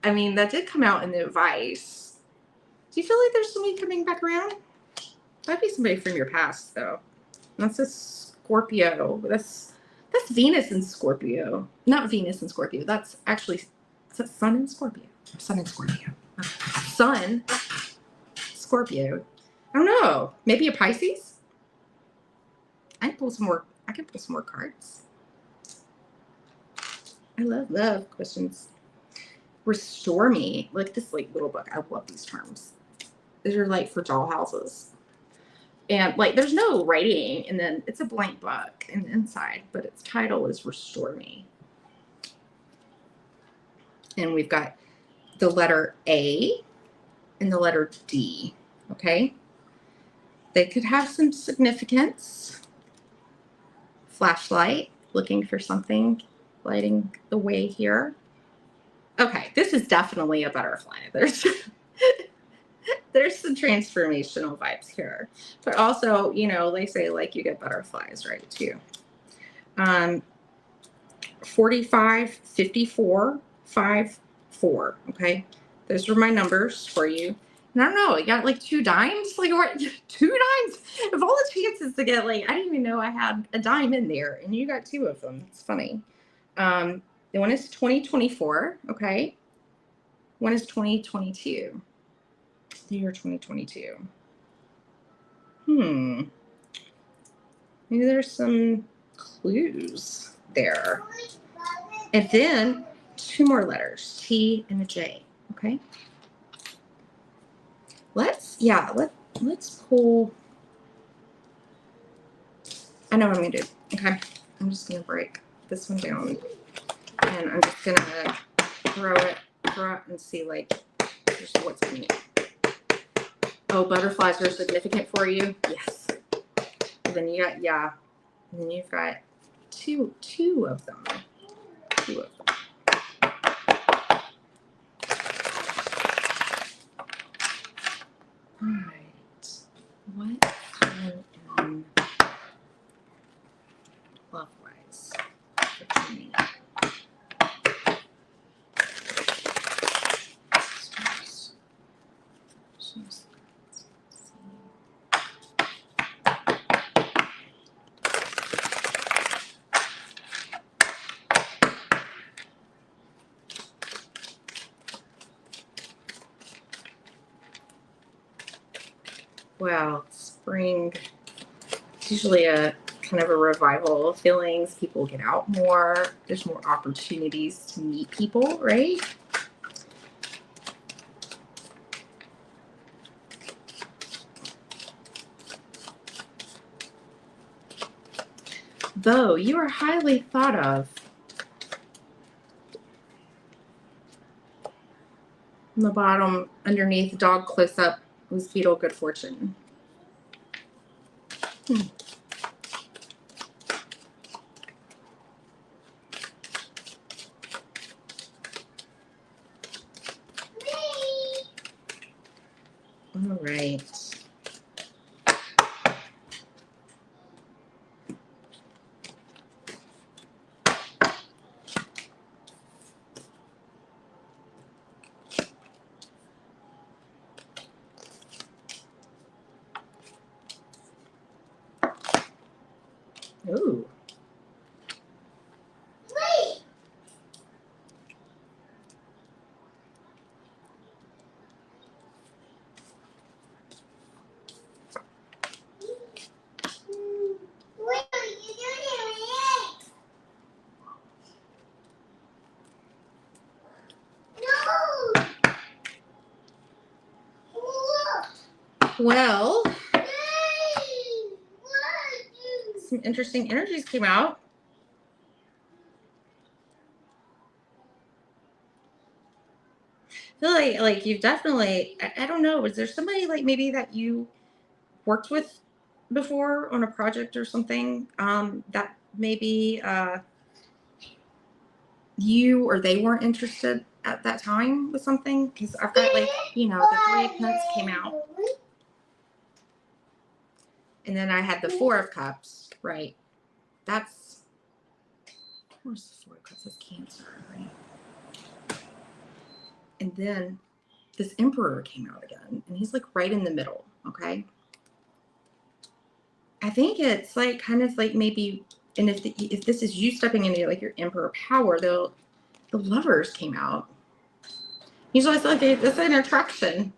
I mean, that did come out in the advice. Do you feel like there's somebody coming back around? That'd be somebody from your past, though. That's a Scorpio. That's Venus in Scorpio. Not Venus in Scorpio. That's actually, is that Sun in Scorpio? Sun in Scorpio. Sun, Scorpio. I don't know. Maybe a Pisces? I can pull some more cards. I love questions. Restore me. Look at this like little book. I love these terms. These are like for doll houses. And like there's no writing, and then it's a blank book and inside, but its title is Restore Me. And we've got the letter A and the letter D. Okay. They could have some significance. Flashlight, looking for something, lighting the way here. Okay, this is definitely a butterfly. There's some transformational vibes here. But also, you know, they say like you get butterflies, right, too. 45, 54, 5, 4, okay? Those are my numbers for you. And I don't know, you got like 2 dimes? Like, what? 2 dimes? Of all the chances to get, like, I didn't even know I had a dime in there, and you got 2 of them. It's funny. The one is 2024, okay? One is 2022. The year 2022. Maybe there's some clues there. And then 2 more letters, T and a J, okay? Let's pull. I know what I'm gonna do. Okay, I'm just gonna break this one down, and I'm just gonna throw it and see like just what's in it. Oh, butterflies are significant for you. Yes. And then you got and then you've got two of them. 2 of them. All right. What can love-wise for me? Well, spring, it's usually a kind of a revival of feelings. People get out more. There's more opportunities to meet people, right? Though you are highly thought of. On the bottom, underneath, dog close up, was beetle good fortune. All right. Ooh. Well, some interesting energies came out. I feel like you've definitely, I don't know, is there somebody like maybe that you worked with before on a project or something that maybe you or they weren't interested at that time with something? Because I've got like, you know, the 3 of Cups came out. And then I had the 4 of Cups, right? That's, where's the 4 of Cups? That's Cancer, right? And then this Emperor came out again, and he's like right in the middle, okay? I think it's like kind of like maybe, and if this is you stepping into like your Emperor power, the Lovers came out. Usually I feel like it's an attraction,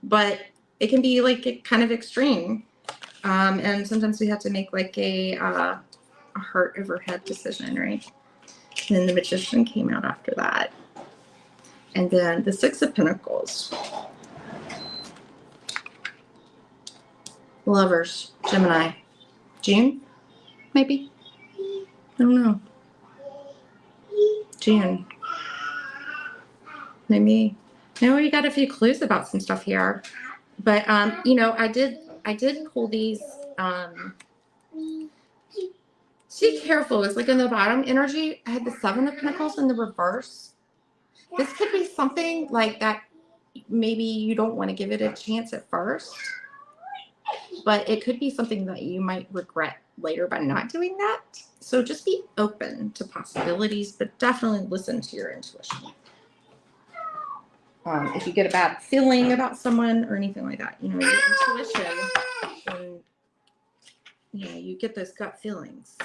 but it can be like kind of extreme. And sometimes we have to make like a heart over head decision, right? And then the Magician came out after that. And then the 6 of Pentacles. Lovers, Gemini. June? Maybe? I don't know. June. Maybe. No, we got a few clues about some stuff here. But you know, I did pull these be careful. It's like in the bottom energy, I had the 7 of Pentacles in the reverse. This could be something like that. Maybe you don't want to give it a chance at first, but it could be something that you might regret later by not doing that. So just be open to possibilities, but definitely listen to your intuition. If you get a bad feeling about someone or anything like that, you know, your intuition, and, you know, you get those gut feelings.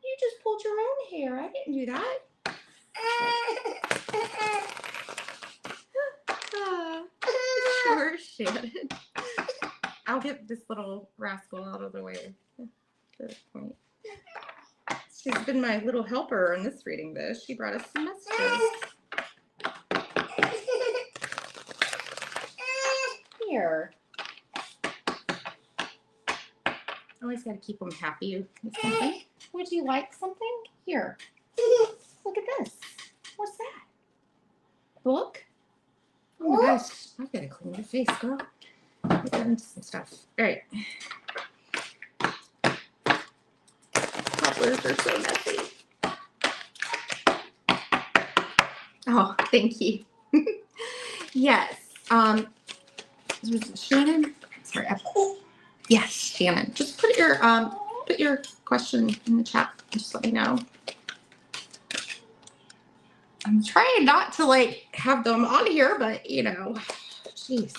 You just pulled your own hair. I didn't do that. Sure, Shannon. I'll get this little rascal out of the way at this point. She's been my little helper in this reading, though. She brought us some messages. Here. Always got to keep them happy with something. Would you like something? Here. Look at this. What's that? Book? Oh my gosh. I've got to clean your face, girl. Get that into some stuff. All right. Cobblers are so messy. Oh, thank you. Yes. Shannon? Sorry. Yes, Shannon. Just put your question in the chat. Just let me know. I'm trying not to like have them on here, but you know, jeez.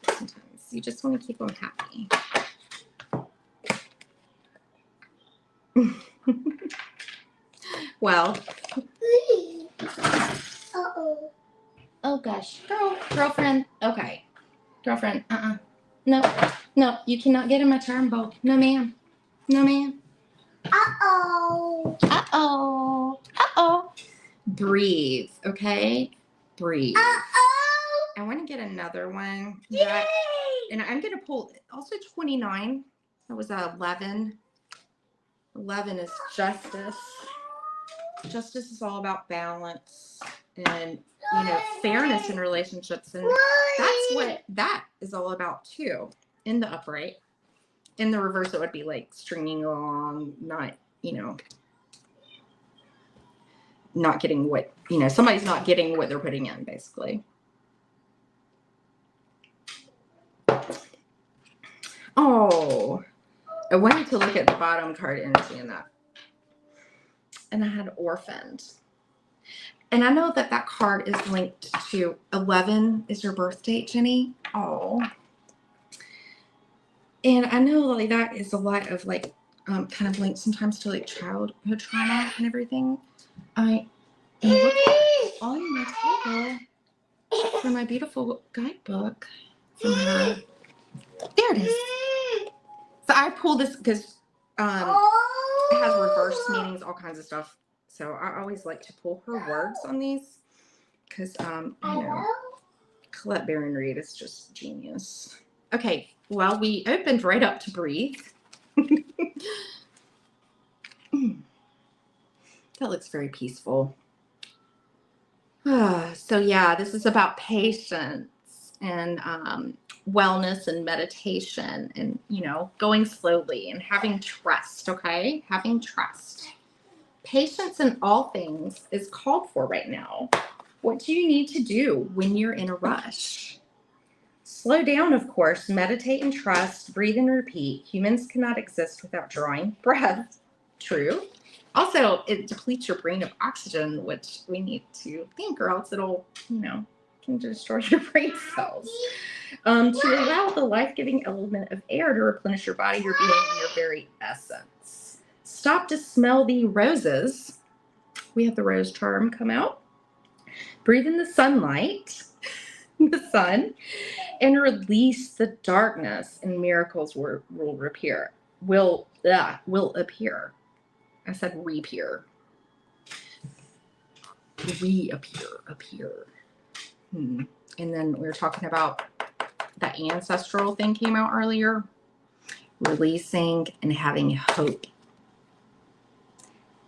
Sometimes you just want to keep them happy. Well. Uh-oh. Oh gosh. Girlfriend. Okay. Girlfriend. No, you cannot get in my charm bowl. No, ma'am. No, ma'am. Uh-oh. Breathe, okay? Breathe. I want to get another one. Yay! And I'm going to pull also 29. That was 11. 11 is justice. Justice is all about balance and, you know, fairness in relationships. And that's what that is all about, too, in the upright. In the reverse, it would be like stringing along, not, you know, not getting what, you know, somebody's not getting what they're putting in, basically. Oh, I wanted to look at the bottom card energy in that. And I had orphaned. And I know that that card is linked to 11 is your birth date, Jenny. Oh. And I know like that is a lot of like kind of linked sometimes to like childhood trauma and everything. And look on my table for my beautiful guidebook from her. There it is. So I pulled this because it has reverse meanings, all kinds of stuff. So I always like to pull her words on these because, you know, Colette Baron Reed is just genius. Okay, well, we opened right up to breathe. That looks very peaceful. So yeah, this is about patience and wellness and meditation and, you know, going slowly and having trust, okay? Having trust. Patience in all things is called for right now. What do you need to do when you're in a rush? Slow down, of course. Meditate and trust. Breathe and repeat. Humans cannot exist without drawing breath. True. Also, it depletes your brain of oxygen, which we need to think, or else it'll, you know, can destroy your brain cells. To allow the life-giving element of air to replenish your body, your being, and your very essence. Stop to smell the roses. We have the rose charm come out. Breathe in the sunlight, the sun, and release the darkness, and miracles will appear. Will appear. I said reappear. Appear. And then we were talking about that ancestral thing came out earlier. Releasing and having hope.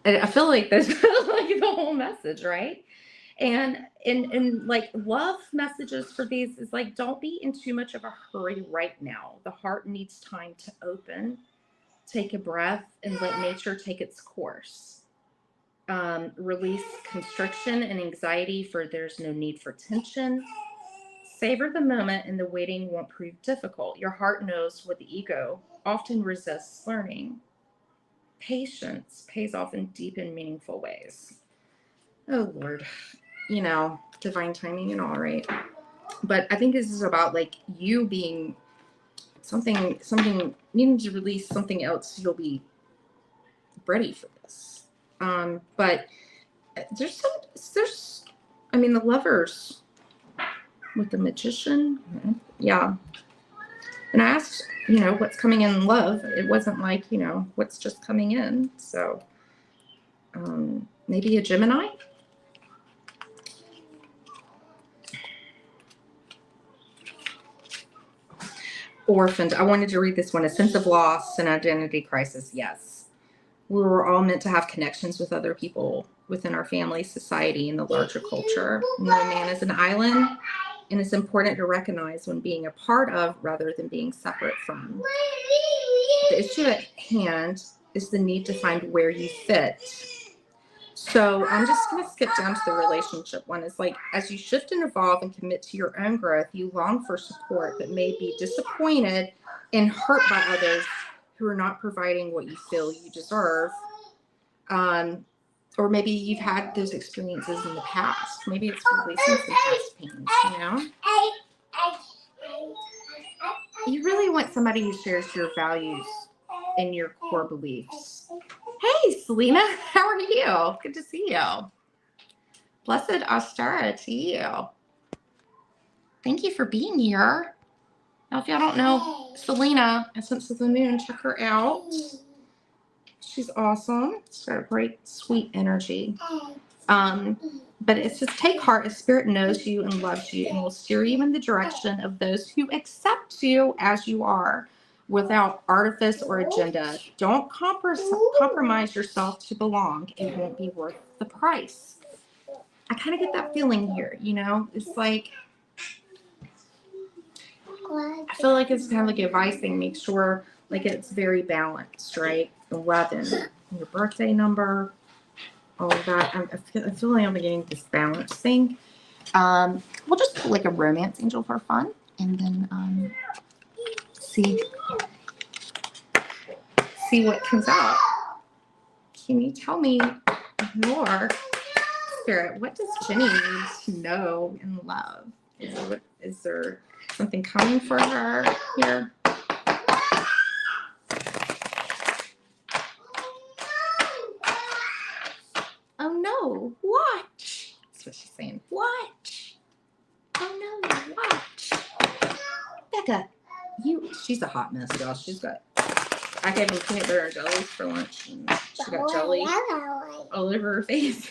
And I feel like that's like the whole message, right? And like love messages for these is like, don't be in too much of a hurry right now. The heart needs time to open, take a breath, and let nature take its course. Release constriction and anxiety, for there's no need for tension. Savor the moment, and the waiting won't prove difficult. Your heart knows what the ego often resists learning. Patience pays off in deep and meaningful ways. Oh, Lord. You know, divine timing and all, right? But I think this is about like you being something needing to release something else. You'll be ready for this. But there's I mean, the Lovers with the Magician. Yeah. And I asked, you know, what's coming in love. It wasn't like, you know, what's just coming in. So maybe a Gemini. Orphaned. I wanted to read this one. A sense of loss and identity crisis. Yes. We were all meant to have connections with other people within our family, society, and the larger culture. No man is an island, and it's important to recognize when being a part of rather than being separate from. The issue at hand is the need to find where you fit. So I'm just going to skip down to the relationship one. It's like, as you shift and evolve and commit to your own growth, you long for support, but may be disappointed and hurt by others who are not providing what you feel you deserve. Or maybe you've had those experiences in the past. Maybe it's releasing some past pains, you know? You really want somebody who shares your values and your core beliefs. Hey, Selena, how are you? Good to see you. Blessed Ostara to you. Thank you for being here. Now, if y'all don't know Selena, Essence of the Moon, check her out. She's awesome. She's got a great, sweet energy. But it says, take heart, a spirit knows you and loves you and will steer you in the direction of those who accept you as you are, without artifice or agenda. Don't compromise yourself to belong. It won't be worth the price. I kind of get that feeling here, you know? It's like, I feel like it's kind of like a advice thing. Make sure like it's very balanced, right? 11, your birthday number, all of that. I feel like I'm getting this balance thing. We'll just put like a romance angel for fun, and then see what comes out. Can you tell me more, Spirit? What does Jenny need to know and love? Is there something coming for her here? what she's saying. Watch. Oh no, watch. Becca, she's a hot mess, y'all. I gave her peanut butter and jellies for lunch, and she got jelly all over her face.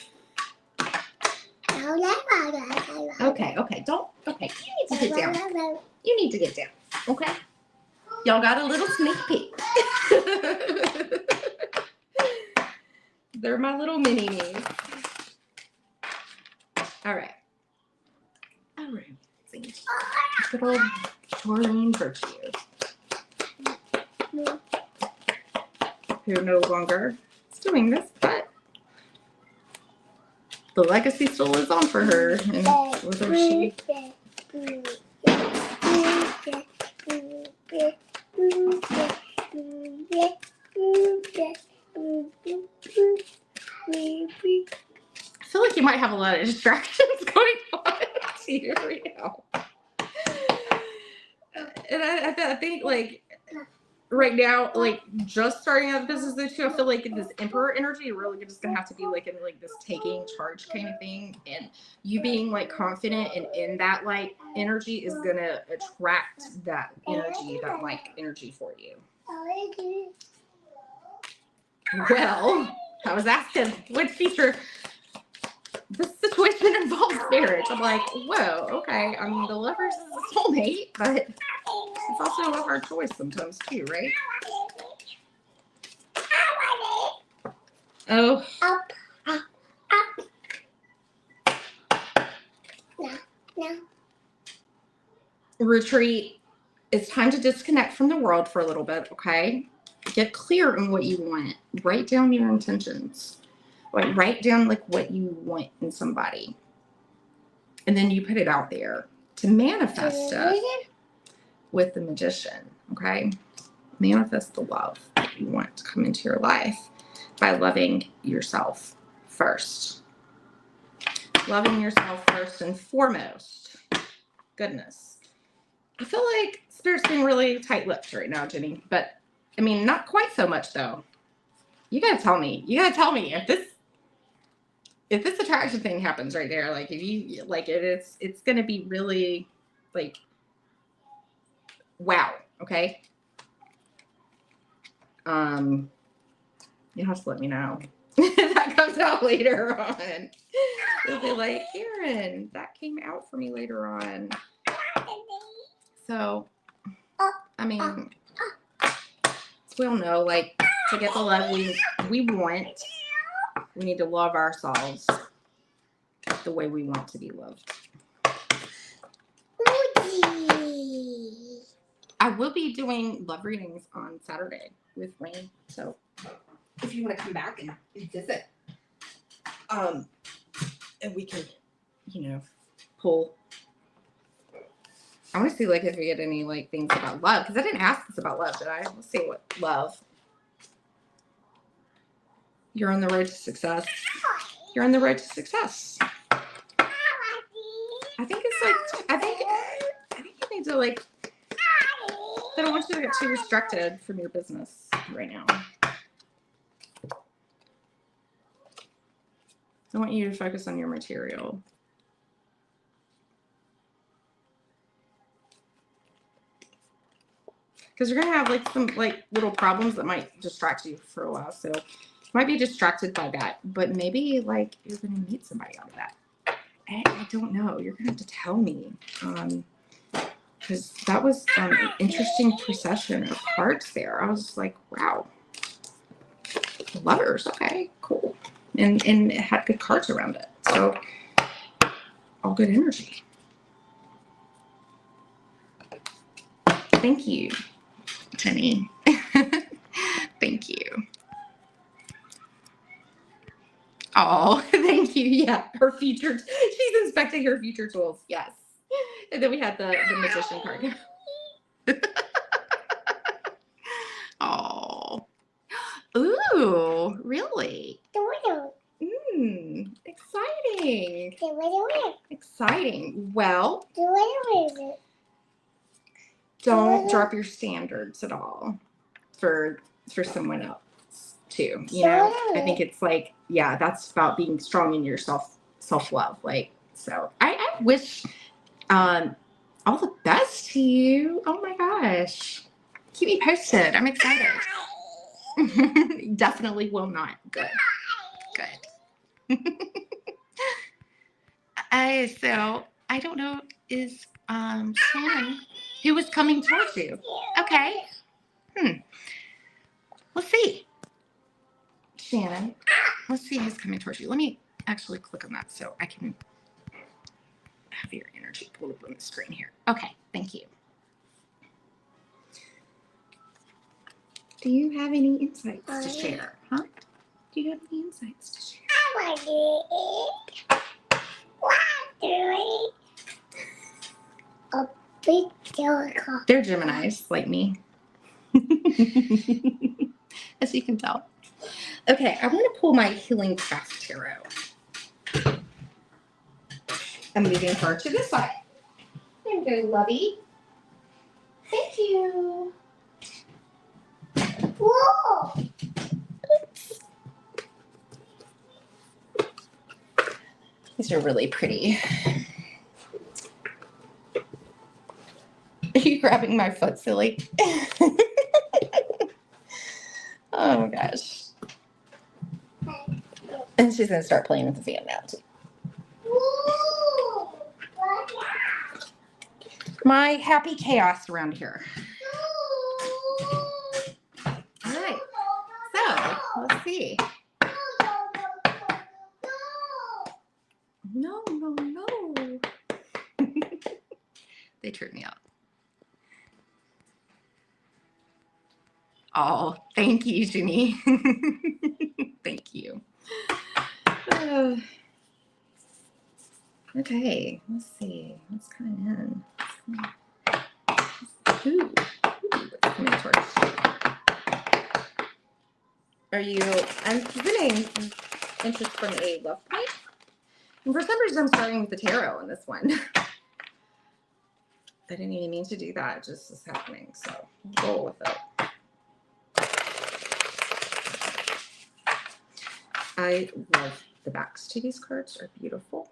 Okay. Okay, you need to get down. You need to get down, okay? Y'all got a little sneak peek. They're my little mini-me's. All right. Good old Doreen Virtue. Who no longer is doing this, but the legacy still lives on for her. And whether she... I feel like you might have a lot of distractions going on here right now. And I think, like, right now, like, just starting out the business though too, I feel like this emperor energy, you're really just gonna have to be like in like this taking charge kind of thing, and you being like confident and in that like energy is gonna attract that energy, that like energy for you. Well, I was asking what feature this situation involves marriage. I'm like, whoa, okay. I mean, the Lovers is a soulmate, but it's also a hard choice sometimes too, right? Oh. Up. No. Retreat. It's time to disconnect from the world for a little bit, okay? Get clear on what you want. Write down your intentions. Like, write down like what you want in somebody, and then you put it out there to manifest it with the Magician. Okay, manifest the love that you want to come into your life by loving yourself first. Loving yourself first and foremost. Goodness, I feel like Spirit's being really tight-lipped right now, Jenny. But I mean, not quite so much though. You gotta tell me. If this attraction thing happens right there, like if you like it, it's gonna be really like wow. Okay. You have to let me know. That comes out later on. You'll be like, Aaron, that came out for me later on. So, I mean, we all know, like, to get the love we want, we need to love ourselves the way we want to be loved. I will be doing love readings on Saturday with Wayne. So if you want to come back and visit, and we can, pull. I want to see, like, if we get any, like, things about love. Because I didn't ask this about love, did I? Let's see what love. You're on the road to success. You're on the road to success. I think it's like, I think you need to, like, I don't want you to get too restricted from your business right now. I want you to focus on your material. Because you're going to have, like, some, like, little problems that might distract you for a while. So you might be distracted by that. But maybe, like, you're going to meet somebody out of that. I don't know. You're going to have to tell me. Because that was an interesting procession of cards there. I was like, wow. Lovers. Okay, cool. And it had good cards around it. So, all good energy. Thank you, Jenny. Thank you. Oh, thank you. Yeah, her future. She's inspecting her future tools. Yes. And then we had the Magician card. Oh. Ooh, really? Exciting. Exciting. Well, don't drop your standards at all for someone else too. I think it's like, yeah, that's about being strong in yourself self-love. Like, so I wish all the best to you. Oh my gosh. Keep me posted. I'm excited. Definitely will not. Good. Good. So I don't know, is Shannon, who was coming towards you? Okay. Let's see. Shannon. Let's see who's coming towards you. Let me actually click on that so I can have your energy pulled up on the screen here. Okay, thank you. Do you have any insights to share? Huh? Do you have any insights to share? A big helicopter. They're Geminis, like me. As you can tell. Okay, I want to pull my Healing Craft Tarot. I'm moving her to this side. There you go, lovey. Thank you. Whoa! Oops. These are really pretty. Are you grabbing my foot, silly? Oh my gosh. And she's going to start playing with the fan now, too. Whoa! My happy chaos around here. All right. So, let's see. No. They tripped me out. Oh, thank you, Ginny. Thank you. Okay, let's see. What's coming in? Ooh, what's coming towards you? Are you, I'm presuming interest from a love point? And for some reason, I'm starting with the tarot in this one. I didn't even mean to do that. It just is happening. So we'll roll with it. I love the backs to these cards. Are beautiful.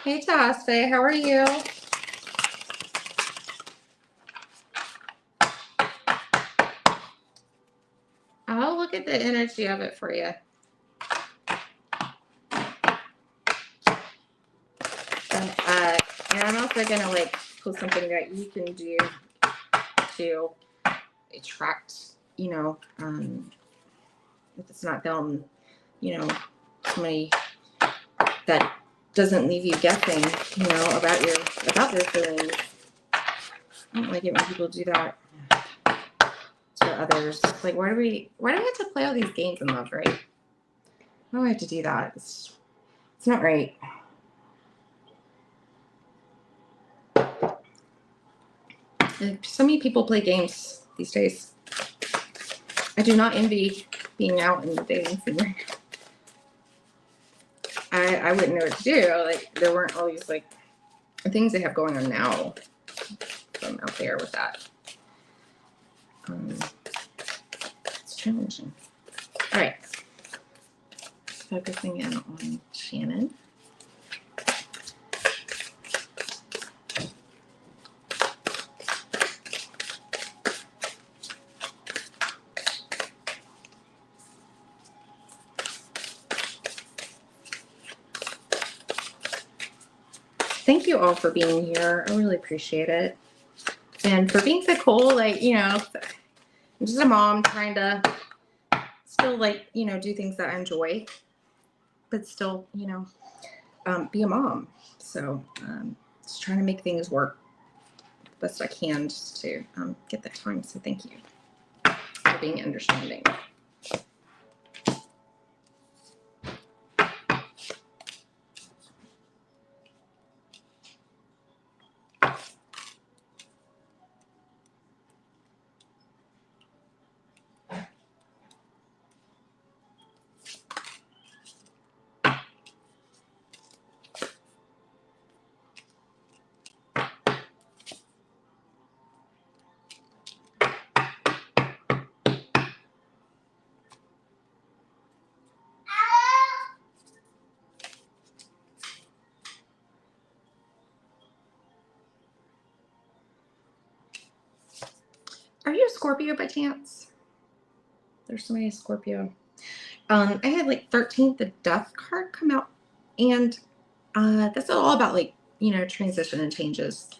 Hey, Tasfe, how are you? I'll look at the energy of it for you. And I'm also going to like post something that you can do to attract, you know, if it's not them, you know, somebody that doesn't leave you guessing, you know, about their feelings. I don't like it when people do that to others. It's like, why do we have to play all these games in love, right? Why do we have to do that? It's not right. And so many people play games these days. I do not envy being out in the dating scene. I wouldn't know what to do. Like, there weren't all these like things they have going on now. From out there with that. It's challenging. All right. Focusing in on Shannon. Thank you all for being here. I really appreciate it. And for being so cool, like, you know, I'm just a mom trying to still, like, you know, do things that I enjoy, but still, you know, be a mom. So just trying to make things work the best I can just to get the time. So thank you for being understanding. Scorpio by chance? There's somebody Scorpio. I had like 13th, the Death card come out, and that's all about like, you know, transition and changes.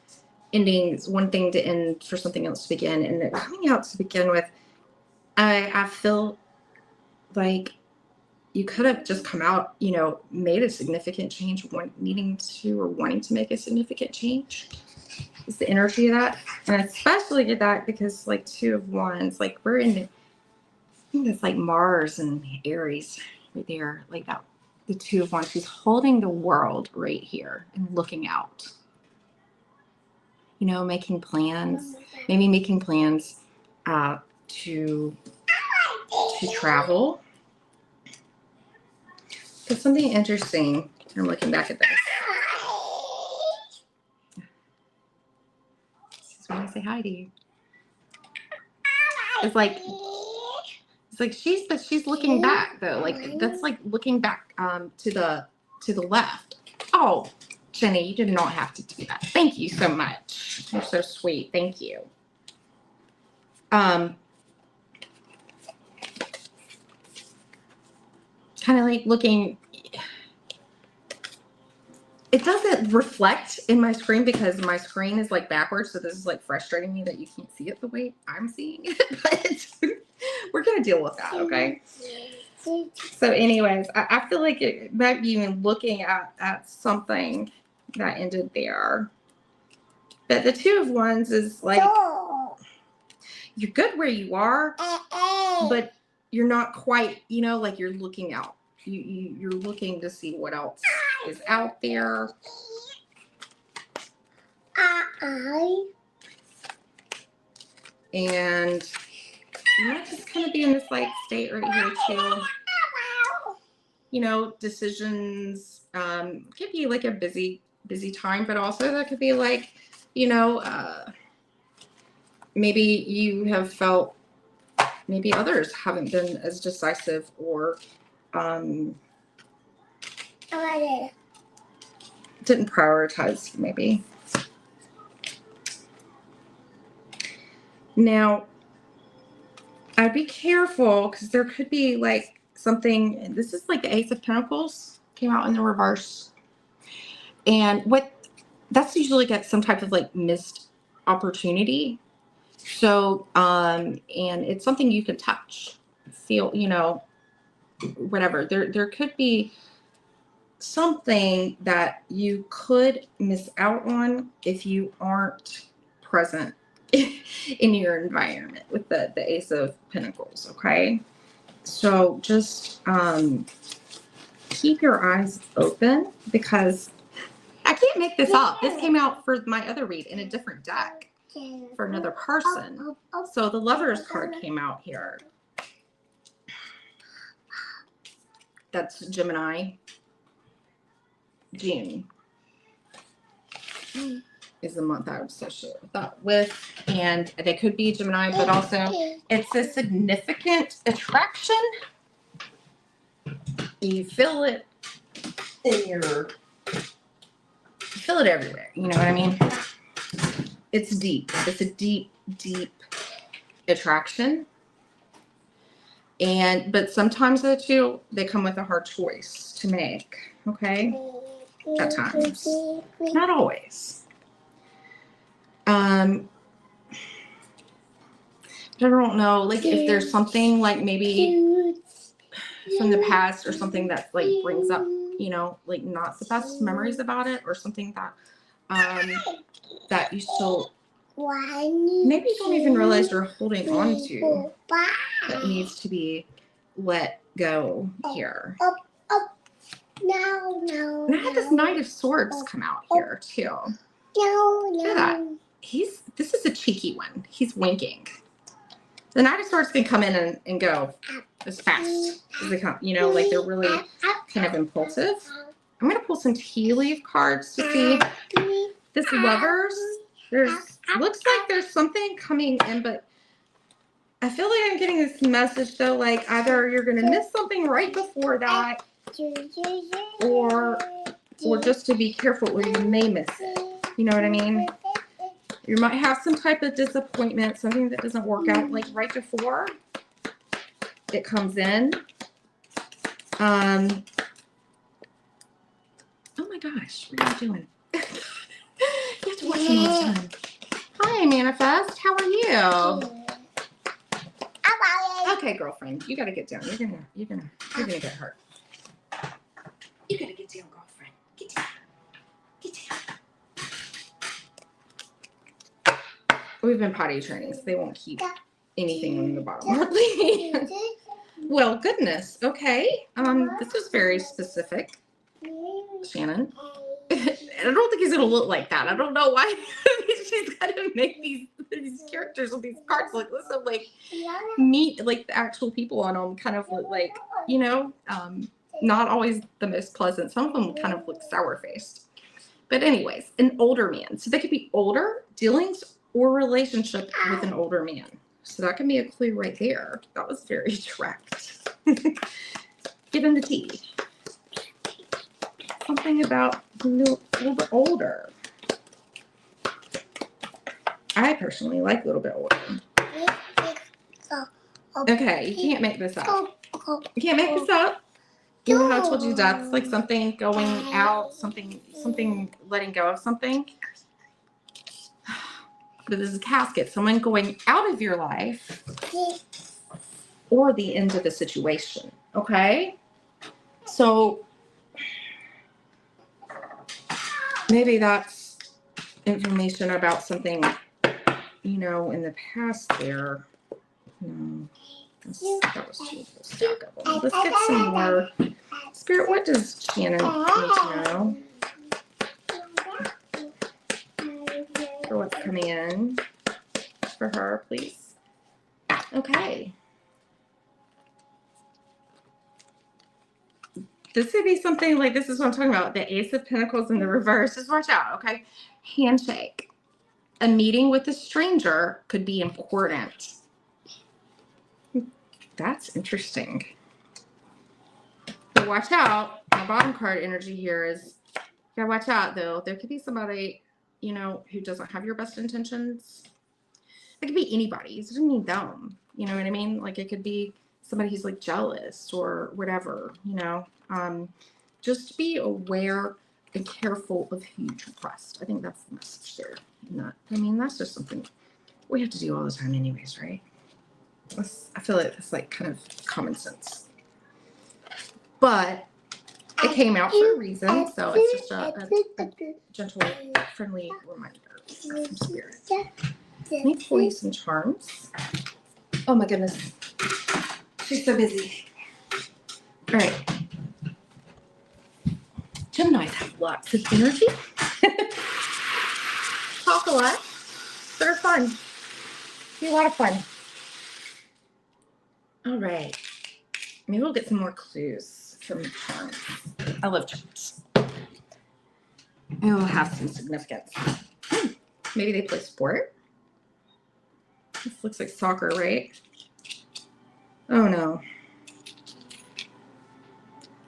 Endings, one thing to end for something else to begin. And it coming out to begin with, I feel like you could have just come out, you know, made a significant change, needing to or wanting to make a significant change. Is the energy of that. And I especially get that because like 2 of Wands, like we're in the, I think it's like Mars and Aries right there, like that. The 2 of Wands, she's holding the world right here and looking out. You know, making plans, maybe making plans to travel. There's something interesting. I'm looking back at this. This is when I say hi to you. It's like she's looking back though. Like that's like looking back to the left. Oh, Jenny, you did not have to do that. Thank you so much. You're so sweet. Thank you. Kind of like looking. It doesn't reflect in my screen because my screen is like backwards. So this is like frustrating me that you can't see it the way I'm seeing it. But we're going to deal with that, okay? So anyways, I feel like it might be even looking at something that ended there. But the 2 of Wands is like, you're good where you are, but you're not quite, you know, like you're looking out. You're looking to see what else is out there. And you might just kind of be in this like state right here too. You know, decisions could be like a busy time, but also that could be like, you know, maybe you have felt maybe others haven't been as decisive or didn't prioritize maybe. Now, I'd be careful because there could be like something. This is like the Ace of Pentacles came out in the reverse. And what that's usually got some type of like missed opportunity. So, and it's something you can touch, feel, you know, whatever. There could be something that you could miss out on if you aren't present in your environment with the Ace of Pentacles, okay? So just keep your eyes open because I can't make this up. This came out for my other read in a different deck for another person. So the Lovers card came out here. That's Gemini. June is the month I would associate that with. And they could be Gemini, but also it's a significant attraction. You feel it in your, you feel it everywhere. You know what I mean? It's deep. It's a deep, deep attraction. But sometimes the 2, they come with a hard choice to make. Okay? At times. Not always. But I don't know, like if there's something like maybe from the past or something that like brings up, you know, like not the best memories about it or something that that you still maybe you don't even realize you're holding on to that needs to be let go here. No. And I had this Knight of Swords come out here too. Look at that. This is a cheeky one. He's winking. The Knight of Swords can come in and go as fast as they come. You know, like they're really kind of impulsive. I'm going to pull some tea leaf cards to see this Lovers. Looks like there's something coming in, but I feel like I'm getting this message though, like either you're going to miss something right before that, or just to be careful or you may miss it. You know what I mean? You might have some type of disappointment, something that doesn't work out like right before it comes in. Oh my gosh, what are you doing? You have to watch me all the time. Hi, Manifest. How are you? Okay, girlfriend, you gotta get down. You're gonna get hurt. You gotta get down, girlfriend. Get down. Get down. We've been potty training, so they won't keep anything on the bottom hardly. Well, goodness. Okay. This is very specific, Shannon. I don't think he's gonna look like that. I don't know why she's got to make these characters with these cards look like meet like the actual people on them kind of look like, you know, not always the most pleasant. Some of them kind of look sour faced. But anyways, an older man. So they could be older, dealings or relationship with an older man. So that can be a clue right there. That was very direct. Get into tea. Something about a little bit older. I personally like a little bit older. Okay, you can't make this up. You can't make this up. You know how I told you that's like something going out, something letting go of something. But this is a casket. Someone going out of your life or the end of the situation. Okay? So maybe that's information about something, you know, in the past there. No, that was too stack of them. Let's get some more. Spirit, what does Shannon need to know for what's coming in for her, please? Okay. This could be something like, this is what I'm talking about, the Ace of Pentacles in the reverse. Just watch out, okay? Handshake. A meeting with a stranger could be important. That's interesting. But watch out. My bottom card energy here is, you gotta watch out though. There could be somebody, you know, who doesn't have your best intentions. It could be anybody. You doesn't need them. You know what I mean? Like it could be somebody who's like jealous or whatever, you know. Just be aware and careful of who you trust. I think that's the message there. Not, I mean, that's just something we have to do all the time anyways, right? I feel like it's like kind of common sense. But it came out for a reason, so it's just a gentle, friendly reminder from Spirit. Let me pull you some charms. Oh my goodness. She's so busy. All right. Geminis have lots of energy. Talk a lot. They're fun. Be a lot of fun. All right. Maybe we'll get some more clues from the charms. I love charms. Maybe we'll have some significance. Maybe they play sport. This looks like soccer, right? Oh no.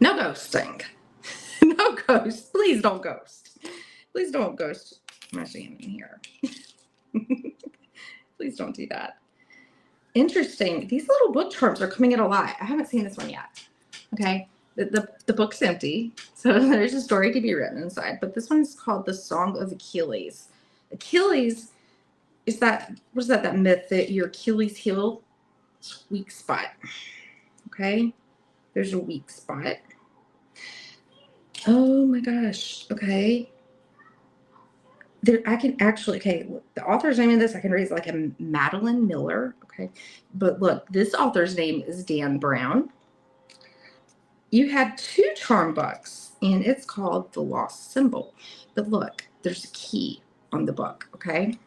No ghosting. No ghost. Please don't ghost. Please don't ghost my Shannon here. Please don't do that. Interesting. These little book charms are coming in a lot. I haven't seen this one yet. Okay. The book's empty. So there's a story to be written inside. But this one's called The Song of Achilles. Achilles is that, what is that, that myth that your Achilles heel is a weak spot. Okay. There's a weak spot. Oh my gosh. Okay. There, I can actually, okay, the author's name of this, I can read like a Madeline Miller. Okay. But look, this author's name is Dan Brown. You had 2 charm books and it's called The Lost Symbol. But look, there's a key on the book. Okay.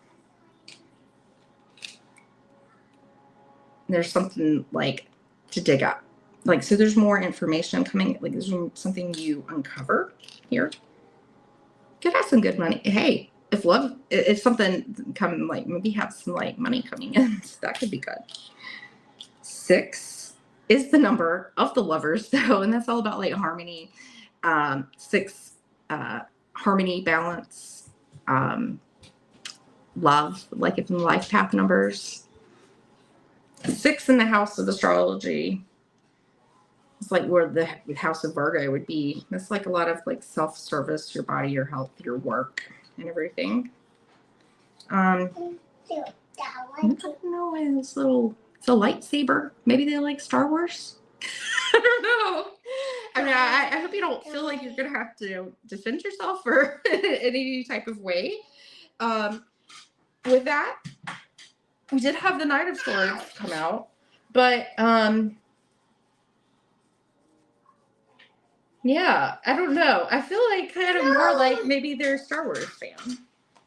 There's something like to dig up. Like, so there's more information coming, like there's something you uncover here. Could have some good money. Hey, if something come, like maybe have some like money coming in, so that could be good. 6 is the number of the lovers though, and that's all about like harmony. 6, harmony, balance, love, like if in life path numbers. 6 in the house of astrology. It's like where the house of Virgo would be. That's like a lot of like self-service, your body, your health, your work, and everything. I don't know. This little, it's a lightsaber. Maybe they like Star Wars. I don't know. I mean, I hope you don't feel like you're gonna have to defend yourself or in any type of way. With that, we did have the Knight of Swords come out, but yeah, I don't know. I feel like kind of more like maybe they're a Star Wars fan,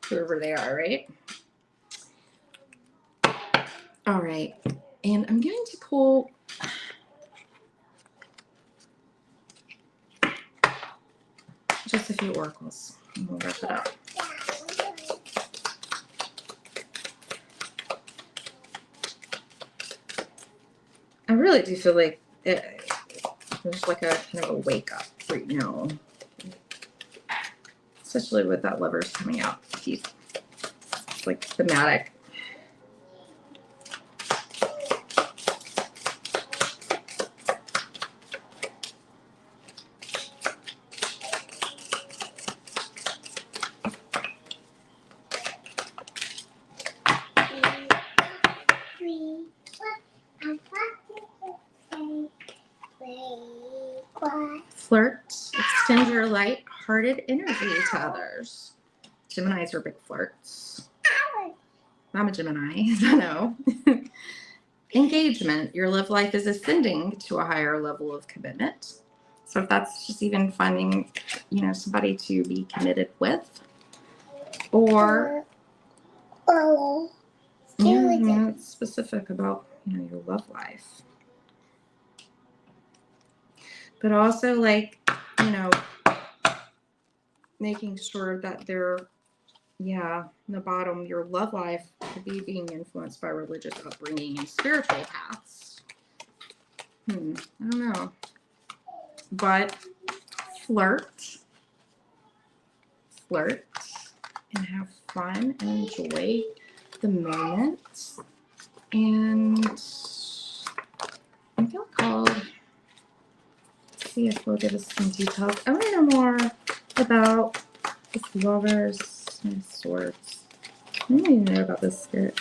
whoever they are, right? All right, and I'm going to pull just a few oracles, and we'll wrap it up. I really do feel like there's like a kind of a wake up right now, especially with that Lovers coming out. He's like thematic. Flirt, extend your light-hearted energy to others. Geminis are big flirts. I'm a Gemini, I know. Engagement, your love life is ascending to a higher level of commitment. So if that's just even finding, somebody to be committed with, or it's specific about your love life. But also like, making sure that they're, the bottom, your love life could be being influenced by religious upbringing and spiritual paths. I don't know. But flirt, and have fun and enjoy the moment. And I feel called, see if we'll give us some details. I want to know more about this Lovers and Swords. I don't even know about this spirit.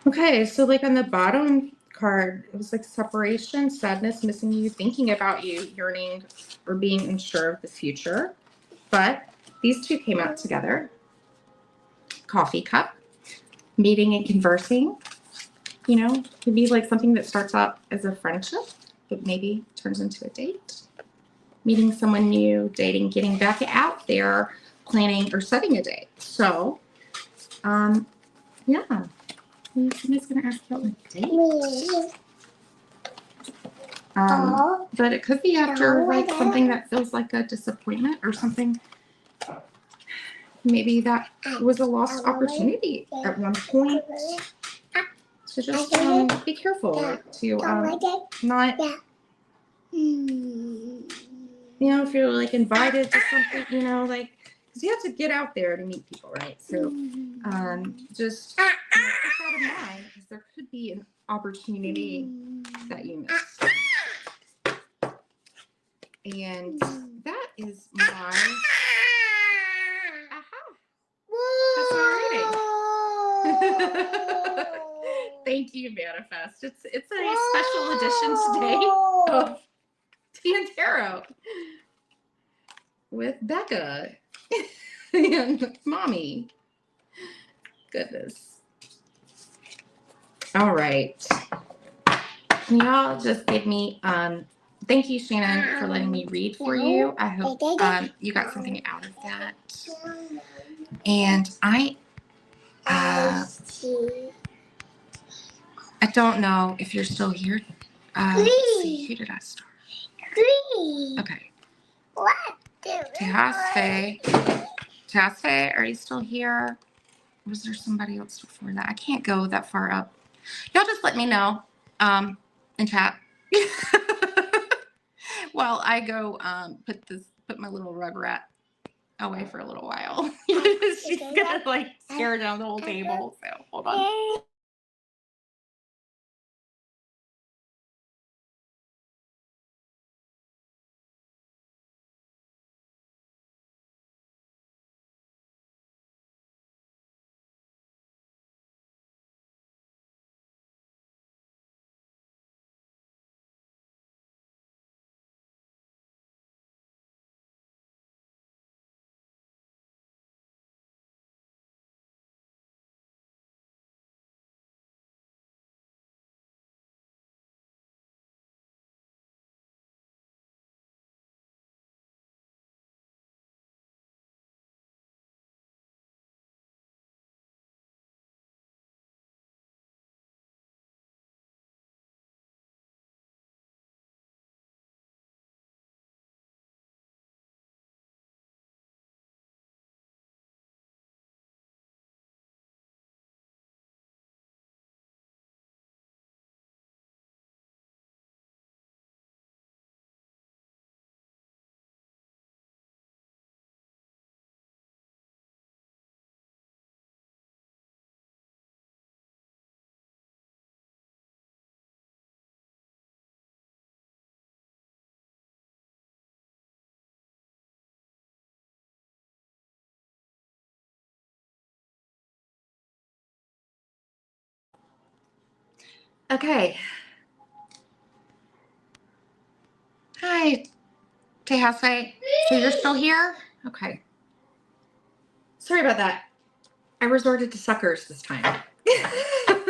Okay, so like on the bottom card, it was like separation, sadness, missing you, thinking about you, yearning, or being unsure of the future. But these two came out together. Coffee cup, meeting and conversing. Could be like something that starts out as a friendship, but maybe turns into a date. Meeting someone new, dating, getting back out there, planning or setting a date. So, yeah. Somebody's gonna ask about a date. But it could be after like something that feels like a disappointment or something. Maybe that was a lost opportunity at one point. So just be careful to not, if you're like invited to something, because you have to get out there to meet people, right? So just keep that in mind, because there could be an opportunity that you missed. And that is my that's my reading. Thank you, Manifest. It's a special edition today of Tea and Tarot with Becca and Mommy. Goodness. All right. Can y'all just give me thank you, Shannon, for letting me read for you. I hope you got something out of that. And I don't know if you're still here. Let's see, who did I start? Okay. What? Tasfe, are you still here? Was there somebody else before that? I can't go that far up. Y'all just let me know in chat while I go put my little rug rat away for a little while. She's gonna like stare down the whole table. So hold on. Okay. Hi, Tehasse. So you're still here? Okay. Sorry about that. I resorted to suckers this time. I'm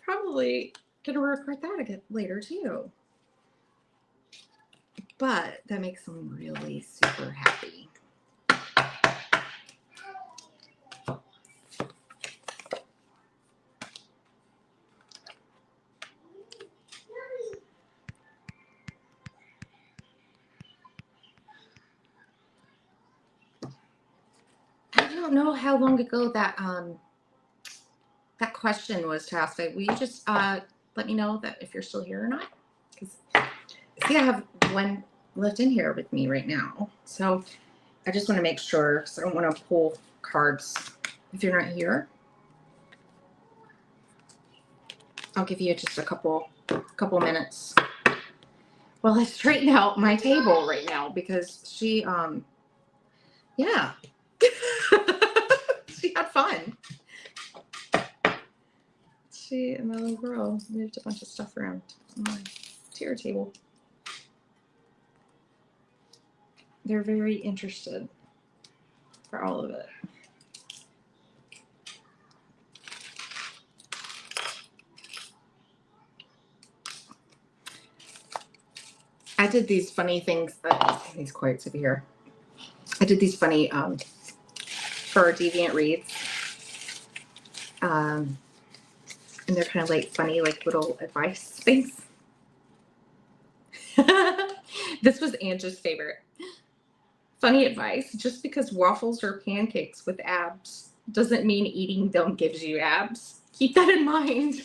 probably gonna record that again later too. But that makes them really super happy. I don't know how long ago that question was to ask. Will you just let me know that if you're still here or not? Because see, I have one left in here with me right now, so I just want to make sure because I don't want to pull cards if you're not here. I'll give you just a couple minutes. Well, I straighten out my table right now because she yeah. She had fun. She and my little girl moved a bunch of stuff around on my tier table. They're very interested for all of it. I did these funny things, these quotes over here. I did these funny for Deviant Reads. And they're kind of like funny, like little advice things. This was Angie's favorite. Funny advice: just because waffles are pancakes with abs doesn't mean eating them gives you abs. Keep that in mind.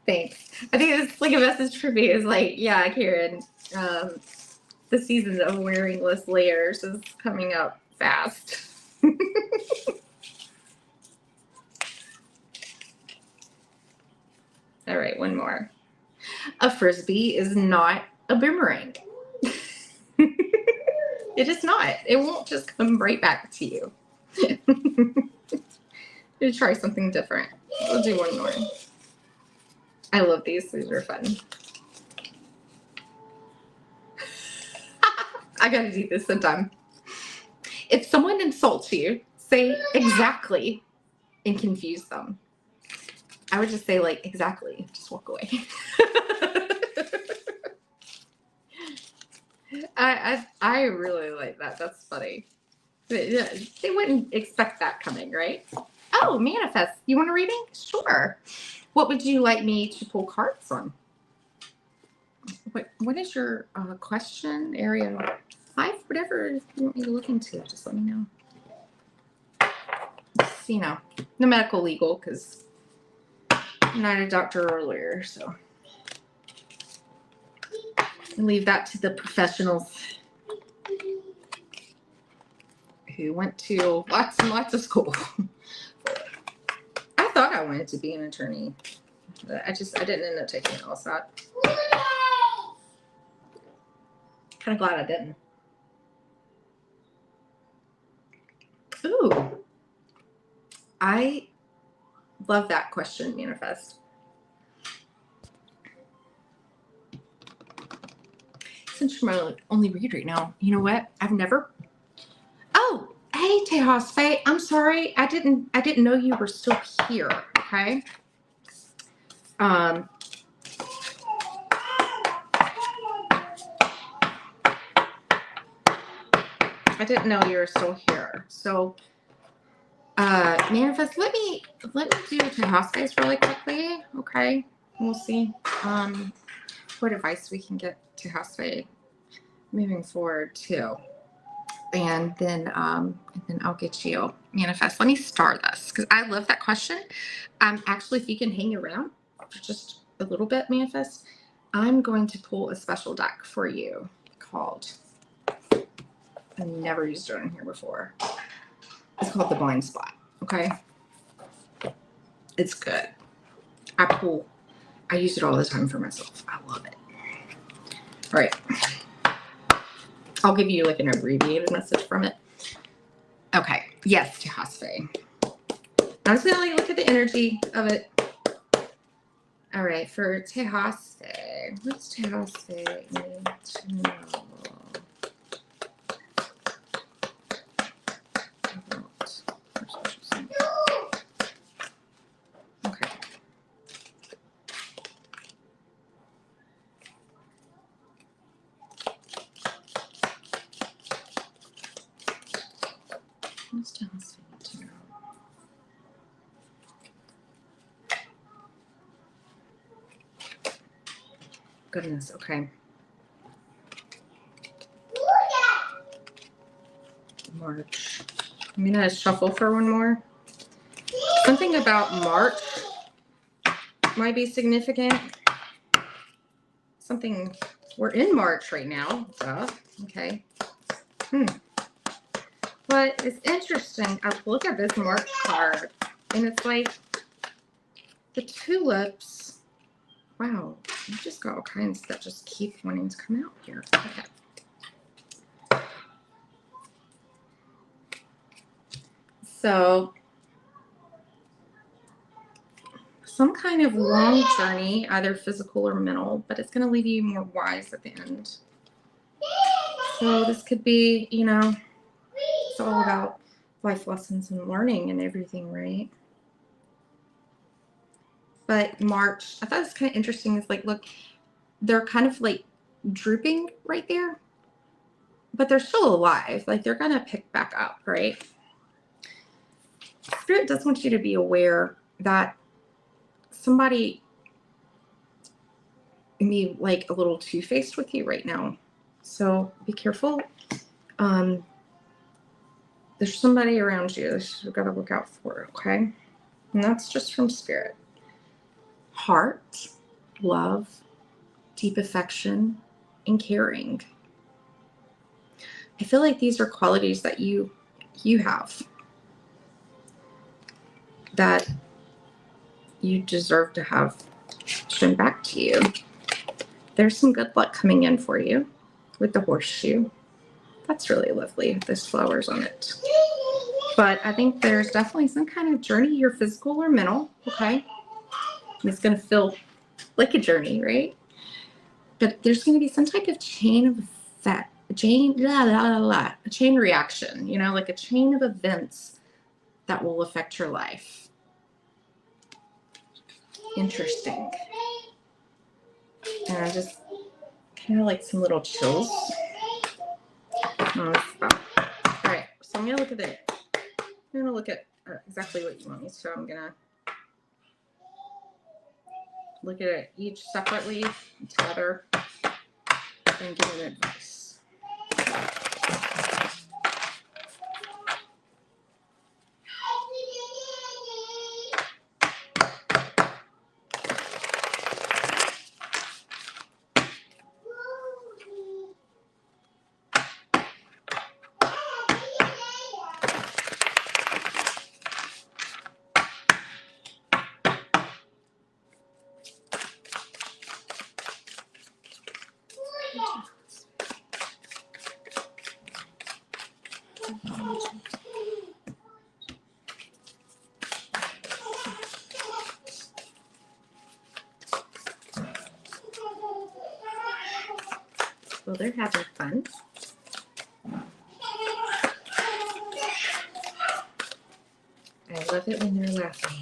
Thanks. I think it's like a message for me is like, yeah, Karen, the season of wearing less layers is coming up fast. All right, one more. A frisbee is not a boomerang. It is not. It won't just come right back to you. We'll try something different. We'll do one more. I love these. These are fun. I gotta do this sometime. If someone insults you, say exactly and confuse them. I would just say like exactly. Just walk away. I really like that. That's funny. They wouldn't expect that coming, right? Oh, manifest. You want a reading? Sure. What would you like me to pull cards on? What is your question? Area 5? Whatever you want me to look into, just let me know. Let's you know, no medical legal, because I'm not a doctor or a lawyer, so I leave that to the professionals who went to lots and lots of school. I thought I wanted to be an attorney, but I didn't end up taking it LSAT. Kind of glad I didn't. Ooh, I love that question, Manifest. Since you're my only read right now, you know what? I've never. Oh, hey, Tejas Faye. I'm sorry. I didn't know you were still here. Okay. I didn't know you were still here. So, Manifest, let me do Tejas Faye's really quickly. Okay. We'll see. What advice we can get Tejas Faye moving forward too. And then I'll get you Manifest. Let me start this because I love that question. Actually, if you can hang around for just a little bit, Manifest, I'm going to pull a special deck for you called, I've never used it on here before. It's called the Blind Spot. Okay. It's good. I use it all the time for myself. I love it. All right. I'll give you like an abbreviated message from it. Okay. Yes, Tejas Faye. I'm just going to look at the energy of it. All right. For Tejas Faye. What's Tejas Faye need to know about her social symbol? Okay. What's Tejas Faye need to know? Goodness, okay. March. I'm gonna shuffle for one more. Something about March might be significant. Something, we're in March right now. Duh. Okay. But it's interesting. I look at this March card and it's like the tulips. Wow, you just got all kinds that just keep wanting to come out here. Okay. So, some kind of long journey, either physical or mental, but it's going to leave you more wise at the end. So, this could be, you know, it's all about life lessons and learning and everything, right? But March, I thought it was kind of interesting. It's like, look, they're kind of like drooping right there, but they're still alive. Like they're going to pick back up, right? Spirit does want you to be aware that somebody may be like a little two-faced with you right now. So be careful. There's somebody around you that you've got to look out for, okay? And that's just from Spirit. Heart, love, deep affection, and caring. I feel like these are qualities that you have that you deserve to have shown back to you. There's some good luck coming in for you with the horseshoe. That's really lovely. There's flowers on it. But I think there's definitely some kind of journey, either physical or mental, okay? And it's going to feel like a journey, right? But there's going to be some type of chain of effect, a chain reaction, you know, like a chain of events that will affect your life. Interesting. And I just kind of like some little chills. All right, so I'm going to look at it. I'm going to look at exactly what you want me to. So I'm going to look at it each separately, together, and give it advice. Well, they're having fun. I love it when they're laughing.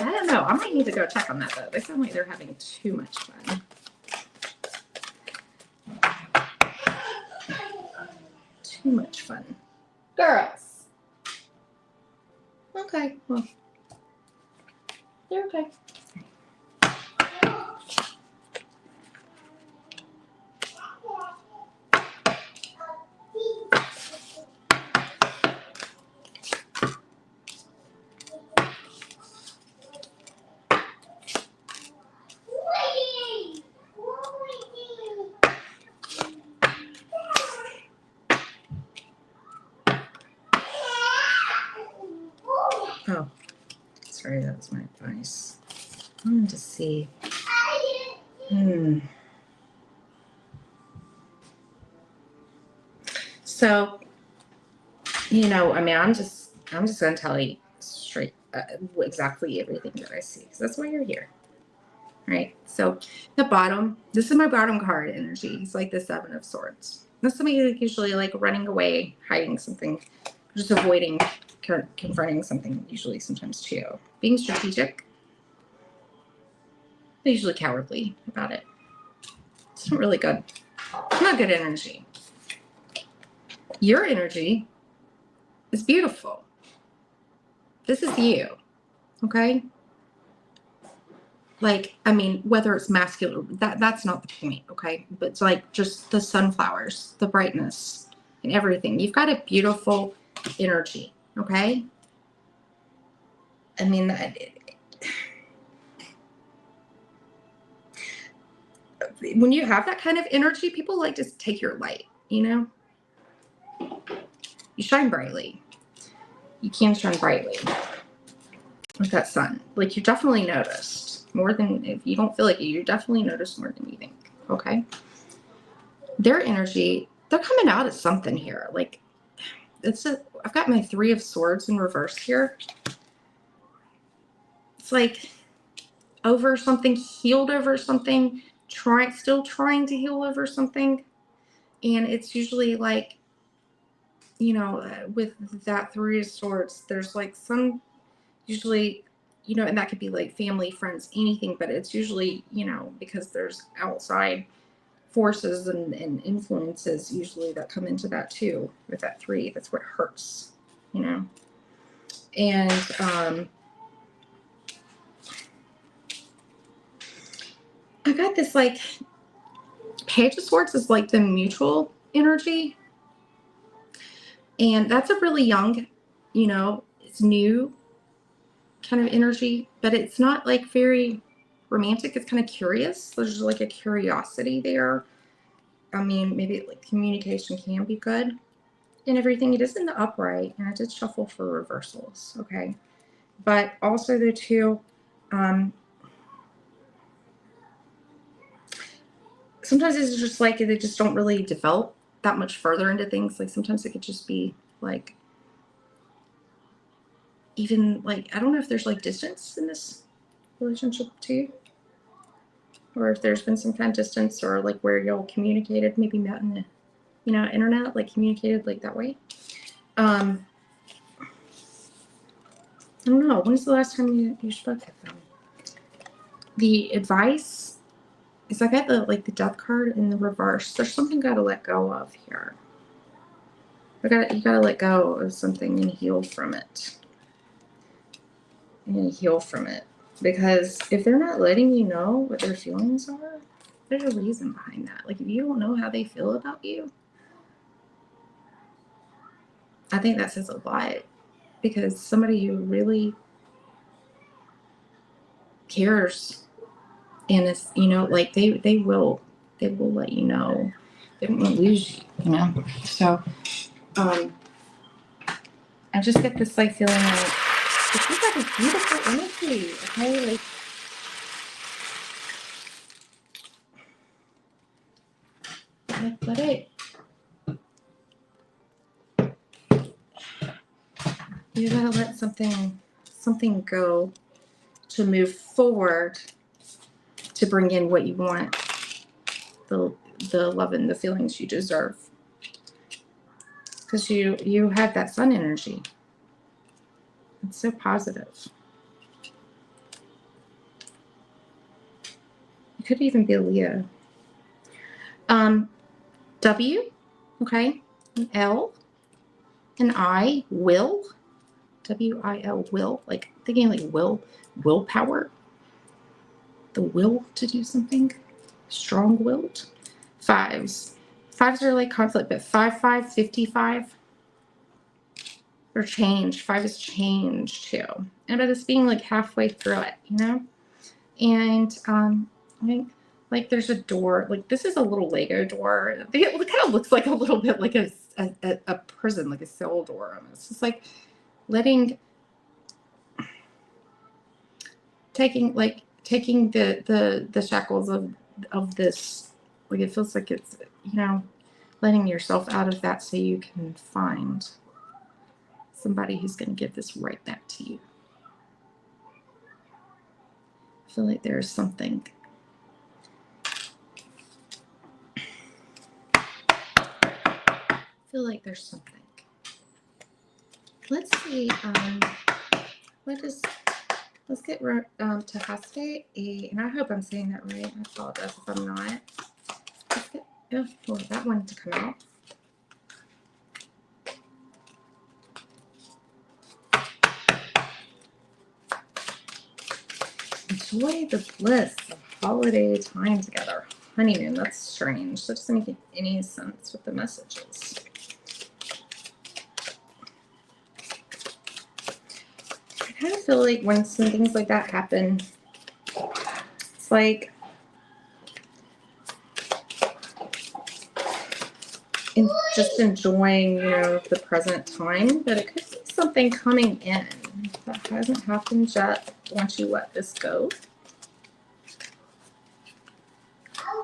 I don't know. I might need to go check on that though. They sound like they're having too much fun. Too much fun. Girls. Okay, well, they're okay. Oh, sorry, that was my advice. I wanted to see. So, you know, I mean, I'm just gonna tell you straight exactly everything that I see, because that's why you're here, right? So, the bottom. This is my bottom card energy. He's like the Seven of Swords. That's somebody who's usually like running away, hiding something, just avoiding confronting something. Usually, sometimes too, being strategic. They're usually cowardly about it. It's not really good. Not good energy. Your energy is beautiful. This is you, okay? Like, I mean, whether it's masculine, that's not the point, okay? But it's like just the sunflowers, the brightness, and everything. You've got a beautiful energy, okay? I mean, when you have that kind of energy, people like to take your light, you know? You shine brightly. You can shine brightly with that sun. Like, you definitely noticed more than, if you don't feel like it, you definitely notice more than you think, okay? Their energy, they're coming out at something here. Like, I've got my Three of Swords in reverse here. It's like over something, healed over something, still trying to heal over something. And it's usually like, you know, with that Three of Swords, there's like some, usually, you know, and that could be like family, friends, anything, but it's usually, you know, because there's outside forces and influences usually that come into that too with that three. That's what hurts, you know. And I got this like Page of Swords is like the mutual energy, and that's a really young, you know, it's new kind of energy, but it's not like very romantic. It's kind of curious. There's like a curiosity there. I mean, maybe like communication can be good and everything. It is in the upright, and I did shuffle for reversals, okay? But also the two, sometimes it's just like they just don't really develop that much further into things. Like sometimes it could just be like, even like, I don't know if there's like distance in this relationship too, or if there's been some kind of distance, or like where y'all communicated, maybe met in the, you know, internet, like communicated like that way. I don't know. When's the last time you spoke with them? The advice is I got the like the Death card in the reverse. There's something got to let go of here. You gotta let go of something and heal from it. And heal from it. Because if they're not letting you know what their feelings are, there's a reason behind that. Like if you don't know how they feel about you, I think that says a lot. Because somebody who really cares, and it's, you know, like they will let you know. They don't want to lose you, you know. So I just get this like feeling like this is like a beautiful energy, okay? Like let it You gotta let something go to move forward, to bring in what you want, the love and the feelings you deserve. Because you have that sun energy. It's so positive. You could even be a Leo. W, okay, an L, an I, will, W-I-L, will, like thinking like willpower, the will to do something, strong-willed. Fives are like conflict, but 55 or change. 5 is change too, and it is being like halfway through it, you know. And I think like there's a door, like this is a little Lego door. It kind of looks like a little bit like a prison, like a cell door almost. It's like taking the shackles of this, like it feels like it's, you know, letting yourself out of that so you can find somebody who's going to give this right back to you. I feel like there's something. I feel like there's something. Let's see. Let's get to Haste, and I hope I'm saying that right. I apologize if I'm not. Let's get that one to come out. Enjoy the bliss of holiday time together. Honeymoon, that's strange. That doesn't make any sense with the messages. I kind of feel like when some things like that happen, it's like just enjoying, you know, the present time, but it could be something coming in that hasn't happened yet once you let this go.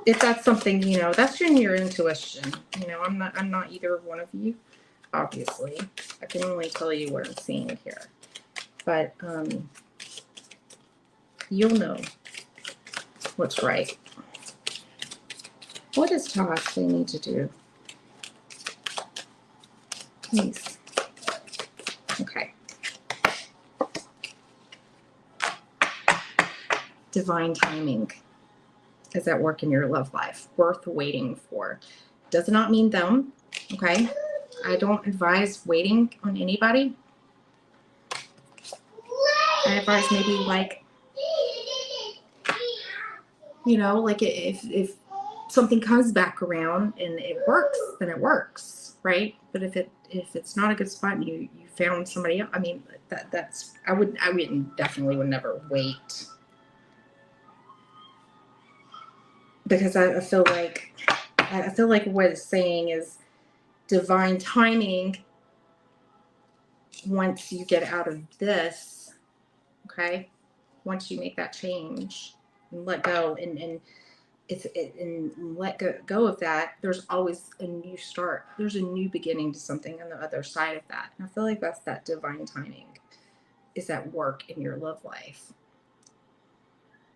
If that's something, you know, that's in your intuition. You know, I'm not either one of you, obviously. I can only tell you what I'm seeing here. But you'll know what's right. What does Tahaste need to do? Please. Okay. Divine timing is at work in your love life. Worth waiting for. Does not mean them. Okay. I don't advise waiting on anybody. I advise maybe like, you know, like if something comes back around and it works, then it works, right? But if it's not a good spot and you found somebody else, I mean, that's I would definitely would never wait, because I feel like what it's saying is divine timing. Once you get out of this, okay, once you make that change and let go and let go of that, there's always a new start. There's a new beginning to something on the other side of that. And I feel like that's that divine timing is at work in your love life,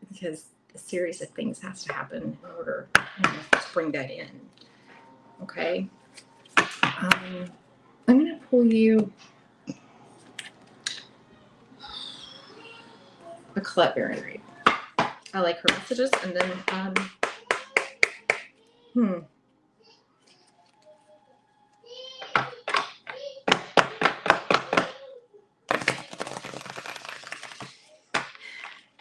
because a series of things has to happen in order, you know, to bring that in. Okay. I'm going to pull you a Colette Baron read. I like her messages, and then I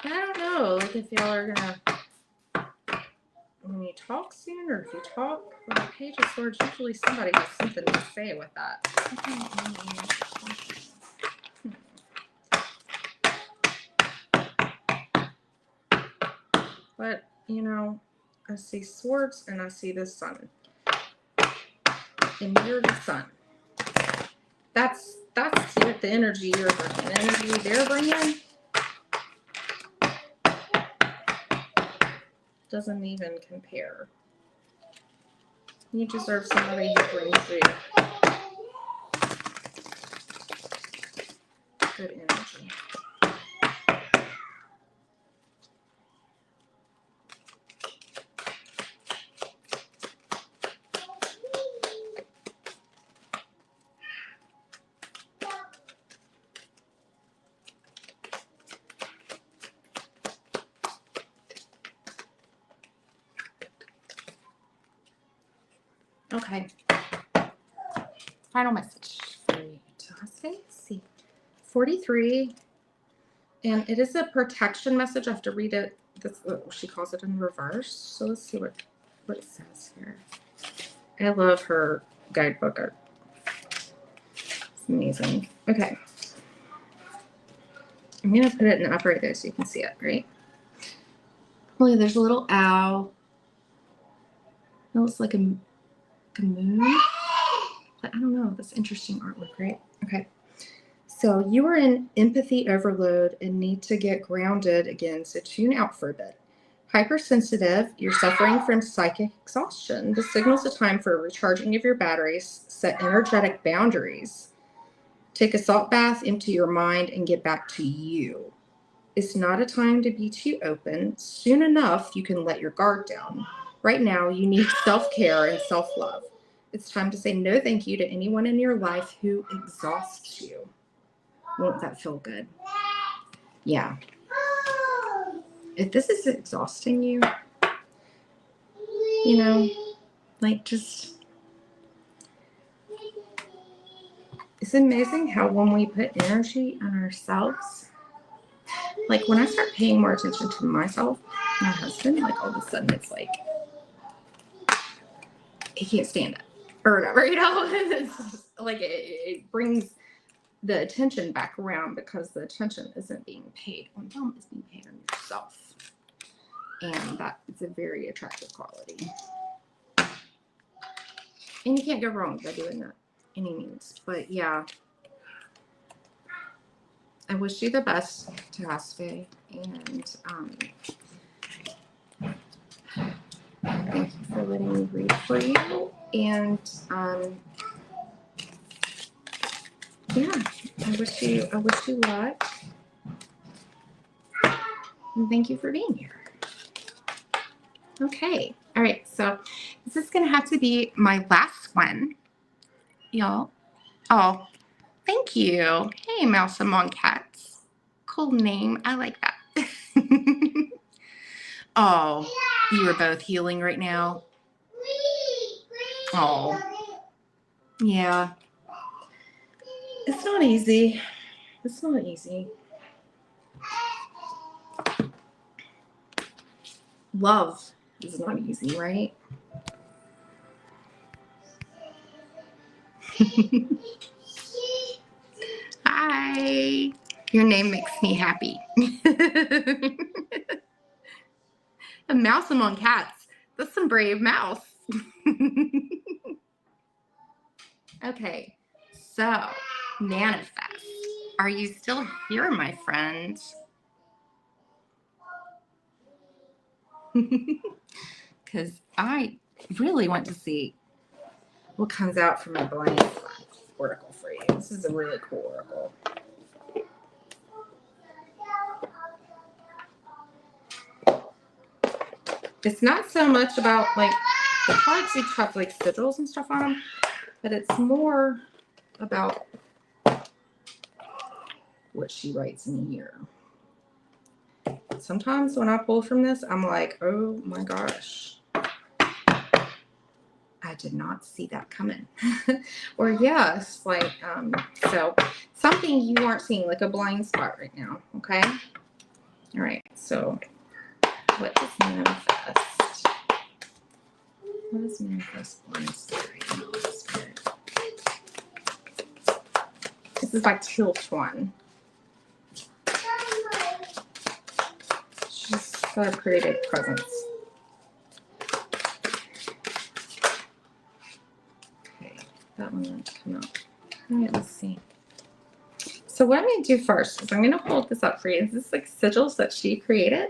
don't know, like if y'all are gonna, when you talk soon, or if you talk, with the Page of Swords, usually somebody has something to say with that. But, you know, I see swords and I see the sun. And you're the sun. That's the energy you're bringing. The energy they're bringing doesn't even compare. You deserve somebody who brings you good energy. Okay. Final message for you. Let's see. 43. And it is a protection message. I have to read it. This, she calls it in reverse. So let's see what it says here. I love her guidebook art. It's amazing. Okay. I'm going to put it in upright there so you can see it, right? Oh, yeah, there's a little owl. It looks like a moon. But I don't know. That's interesting artwork, right? Okay. So you are in empathy overload and need to get grounded again, so tune out for a bit. Hypersensitive, you're suffering from psychic exhaustion. This signals a time for recharging of your batteries, set energetic boundaries. Take a salt bath, empty your mind, and get back to you. It's not a time to be too open. Soon enough, you can let your guard down. Right now, you need self-care and self-love. It's time to say no thank you to anyone in your life who exhausts you. Won't that feel good? Yeah. If this is exhausting you, you know, like just, it's amazing how when we put energy on ourselves, like when I start paying more attention to myself, my husband, like all of a sudden it's like, he can't stand it or whatever, you know? It's just, like it brings the attention back around because the attention isn't being paid on them, it's being paid on yourself. And that is a very attractive quality. And you can't go wrong by doing that any means. But yeah, I wish you the best, Tasfe. And thank you for letting me read for you. And yeah, I wish you luck. And thank you for being here. Okay. All right. So this is going to have to be my last one, y'all. Oh, thank you. Hey, Mouse Among Cats. Cool name. I like that. Oh, you are both healing right now. Oh, yeah. It's not easy. It's not easy. Love is not easy, right? Hi. Your name makes me happy. A mouse among cats. That's some brave mouse. Okay, so manifest. Are you still here, my friend? Because I really want to see what comes out from my blind oracle for you. This is a really cool oracle. It's not so much about like the cards each have like sigils and stuff on them, but it's more about what she writes in here. Sometimes when I pull from this, I'm like, oh my gosh, I did not see that coming. Or yes, like, so something you aren't seeing, like a blind spot right now. Okay. All right. So what does manifest? What does manifest blind spirit? This is by Tilt One. She's got a pretty big presence. Okay, that one won't come out. All right, let's see. So what I'm going to do first is I'm going to hold this up for you. This is like sigils that she created.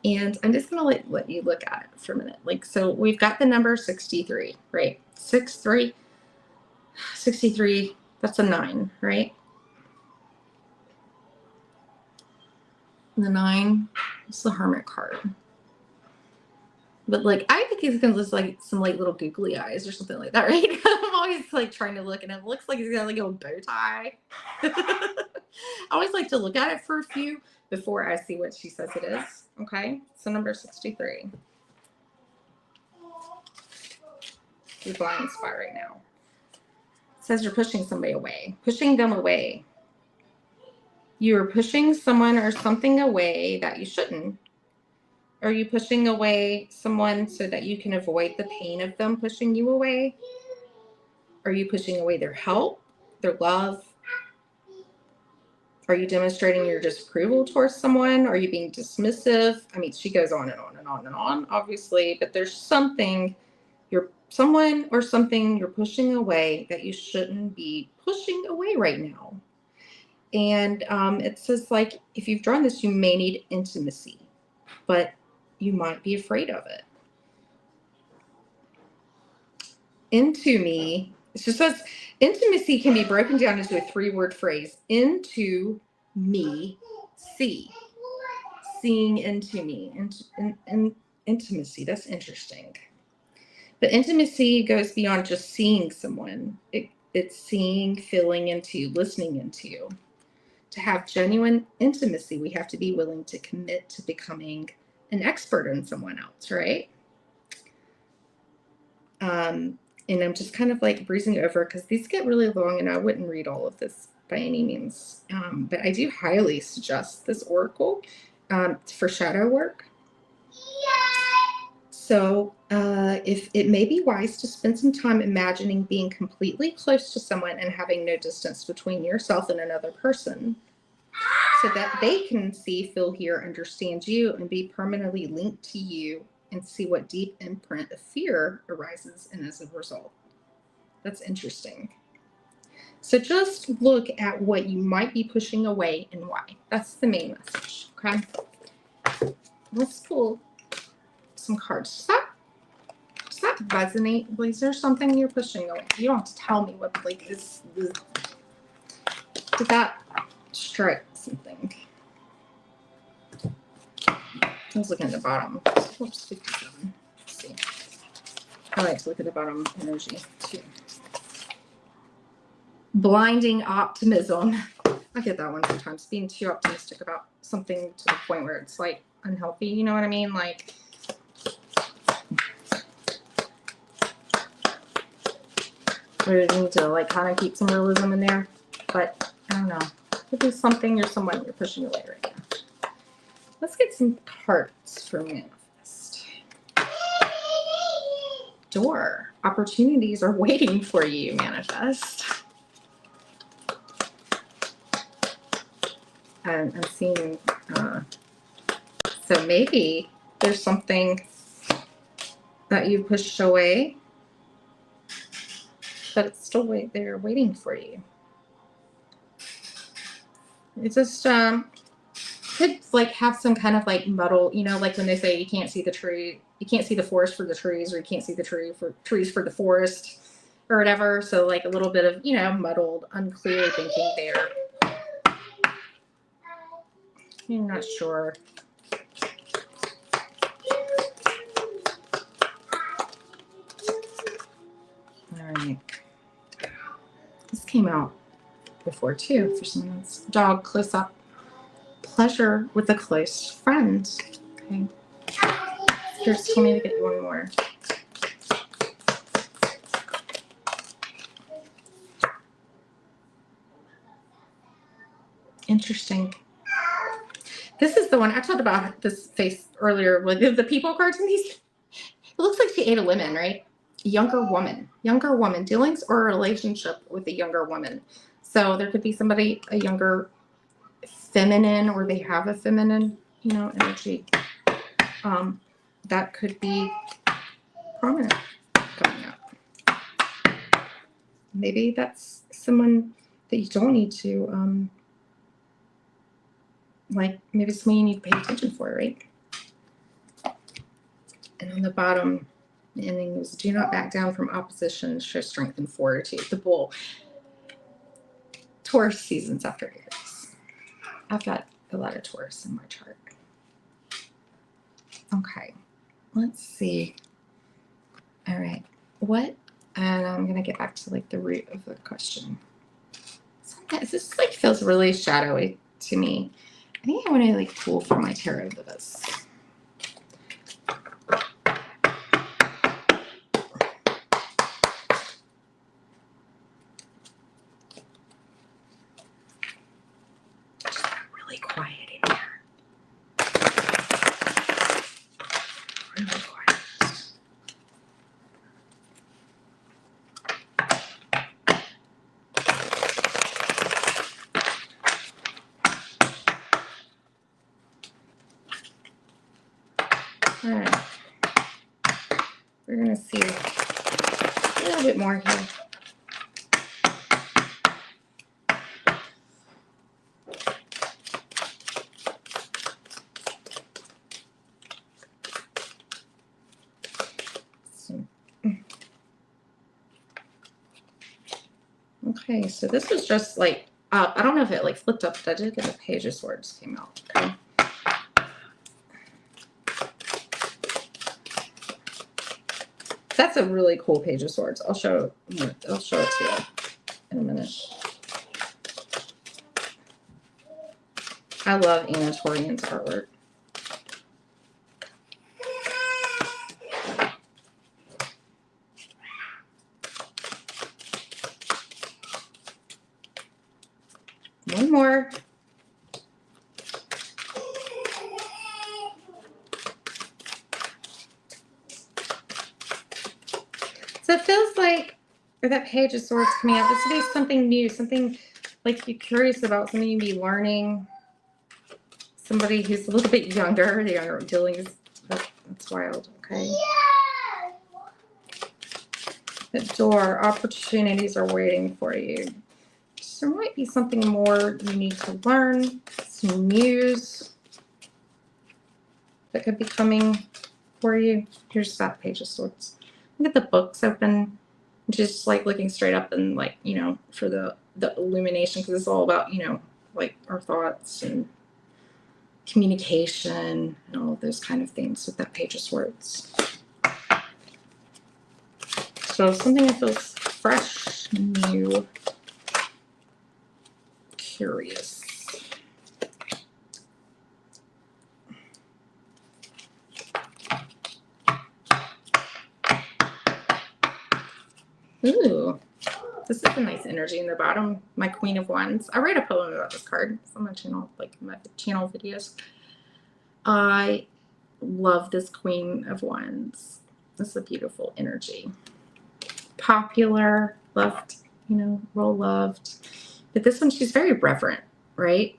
And I'm just going to let you look at it for a minute. Like, so we've got the number 63, right? 63, that's a 9, right? The 9. It's the Hermit card. But like, I think he's gonna look like some like little googly eyes or something like that, right? I'm always like trying to look, and it looks like he's got like a bow tie. I always like to look at it for a few before I see what she says it is. Okay, so number 63. You're blind spot right now. It says you're pushing somebody away, pushing them away. You're pushing someone or something away that you shouldn't. Are you pushing away someone so that you can avoid the pain of them pushing you away? Are you pushing away their help, their love? Are you demonstrating your disapproval towards someone? Are you being dismissive? I mean, she goes on and on and on and on, obviously, but there's something, someone or something you're pushing away that you shouldn't be pushing away right now. And it says, like, if you've drawn this, you may need intimacy, but you might be afraid of it. Into me, it just says intimacy can be broken down into a 3-word phrase. Into me, see. Seeing into me. And intimacy, that's interesting. But intimacy goes beyond just seeing someone. It's seeing, feeling into, listening into. To have genuine intimacy, we have to be willing to commit to becoming an expert in someone else, right? And I'm just kind of like breezing over because these get really long and I wouldn't read all of this by any means. But I do highly suggest this oracle for shadow work. So if it may be wise to spend some time imagining being completely close to someone and having no distance between yourself and another person, so that they can see, feel, hear, understand you, and be permanently linked to you and see what deep imprint of fear arises and as a result. That's interesting. So just look at what you might be pushing away and why. That's the main message, okay? Let's pull some cards. Does that resonate? Is there something you're pushing away? You don't have to tell me what, like, is did that strike something? I was looking at the bottom. Oops, 57. Let's see. I like to look at the bottom energy too. Blinding optimism. I get that one sometimes. Being too optimistic about something to the point where it's like unhealthy. You know what I mean? Like, we need to like kind of keep some realism in there. But I don't know. Could be something or someone you're pushing away right now. Let's get some cards for manifest. Door. Opportunities are waiting for you, manifest. And I'm seeing, so maybe there's something that you pushed away, but it's still there waiting for you. It just could like have some kind of like muddle, you know, like when they say you can't see the tree, you can't see the forest for the trees, or you can't see the trees for the forest, or whatever. So like a little bit of, you know, muddled, unclear thinking there. I'm not sure. All right. This came out before too for someone else. Dog close up. Pleasure with a close friend. Okay. Here's, tell me to get you one more. Interesting. This is the one I talked about this face earlier with the people cards in these. It looks like she ate a lemon, right? Younger woman, dealings or a relationship with a younger woman. So there could be somebody, a younger feminine, or they have a feminine, you know, energy. That could be prominent coming up. Maybe that's someone that you don't need to, like maybe someone you need to pay attention for, right? And on the bottom, the ending is, do not back down from opposition, show strength and fortitude. The bull. Taurus seasons after Aries. I've got a lot of Taurus in my chart. Okay, let's see. All right, what? And I'm gonna get back to like the root of the question. Sometimes this like feels really shadowy to me. I think I want to like pull from my tarot for this. Really quiet in here. Really quiet. All right. We're going to see a little bit more here. Okay, so this is just like, I don't know if it like flipped up, but I did get the Page of Swords came out. Okay. That's a really cool Page of Swords. I'll show it to you in a minute. I love Anna Torian's artwork. One more. So it feels like that Page of Swords coming out. This would be something new, something like you're curious about, something you'd be learning. Somebody who's a little bit younger, the younger dealings. That's wild. Okay. The door, opportunities are waiting for you. There might be something more you need to learn, some news that could be coming for you. Here's that Page of Swords. Look at the books open, just like looking straight up and like, you know, for the illumination, because it's all about, you know, like our thoughts and communication and all of those kind of things with that Page of Swords. So something that feels fresh, new, curious. Ooh, this is a nice energy in the bottom. My Queen of Wands. I write a poem about this card. It's on my channel, like my channel videos. I love this Queen of Wands. This is a beautiful energy. Popular, loved, you know, well loved. But this one, she's very reverent, right?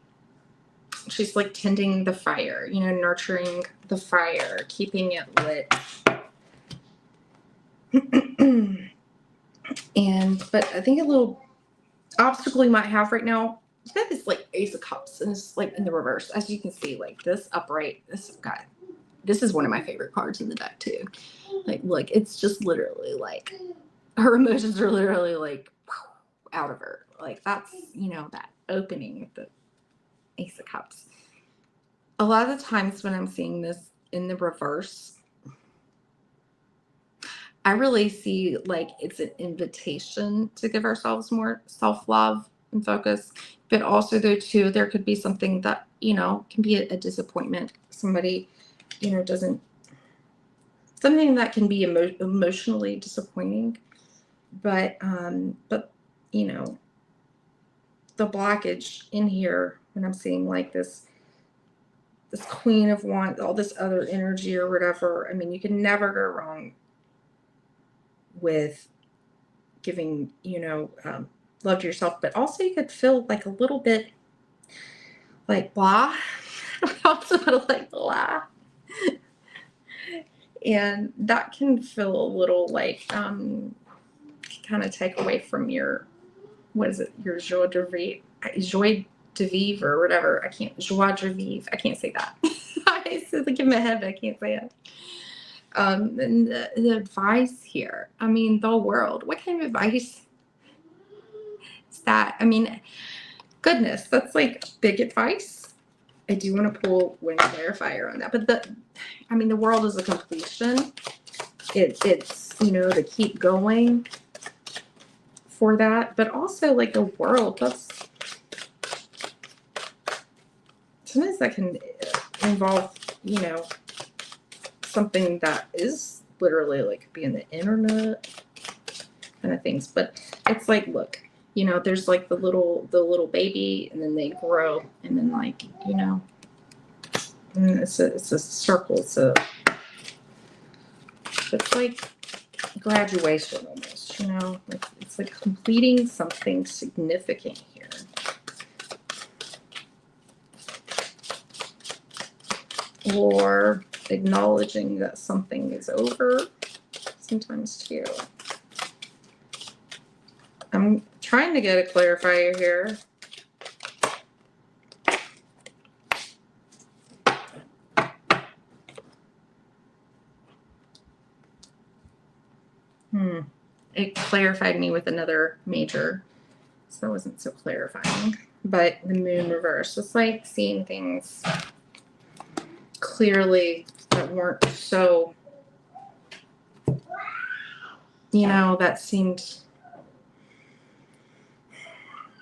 She's like tending the fire, you know, nurturing the fire, keeping it lit. But I think a little obstacle you might have right now, you got this like Ace of Cups, and it's like in the reverse. As you can see, like this upright, this guy, this is one of my favorite cards in the deck too. Like, look, it's just literally like her emotions are literally like out of her. Like that's, you know, that opening with the Ace of Cups. A lot of the times when I'm seeing this in the reverse, I really see like it's an invitation to give ourselves more self-love and focus. But also though too, there could be something that, you know, can be a disappointment. Somebody, you know, something that can be emotionally disappointing. But you know, the blockage in here when I'm seeing like this Queen of Wands, all this other energy or whatever. I mean, you can never go wrong with giving, you know, love to yourself, but also you could feel like a little bit like blah. Also feel like blah. And that can feel a little like kind of take away from your, what is it, your joie de vivre or whatever. Joie de vivre. I can't say that. I said like in my head, but I can't say it. And the advice here, I mean, the world, what kind of advice is that? I mean, goodness, that's like big advice. I do want to pull wind clarifier on that, but the world is a completion. It's, you know, to keep going for that, but also like the world, sometimes that can involve, you know, something that is literally like being the internet kind of things. But it's like, look, you know, there's like the little baby, and then they grow, and then like, you know, and it's a circle. So it's like graduation almost, you know, like it's like completing something significant here. Or acknowledging that something is over sometimes too. I'm trying to get a clarifier here. It clarified me with another major, so it wasn't so clarifying. But the moon reverse, it's like seeing things clearly that weren't so, you know, that seemed,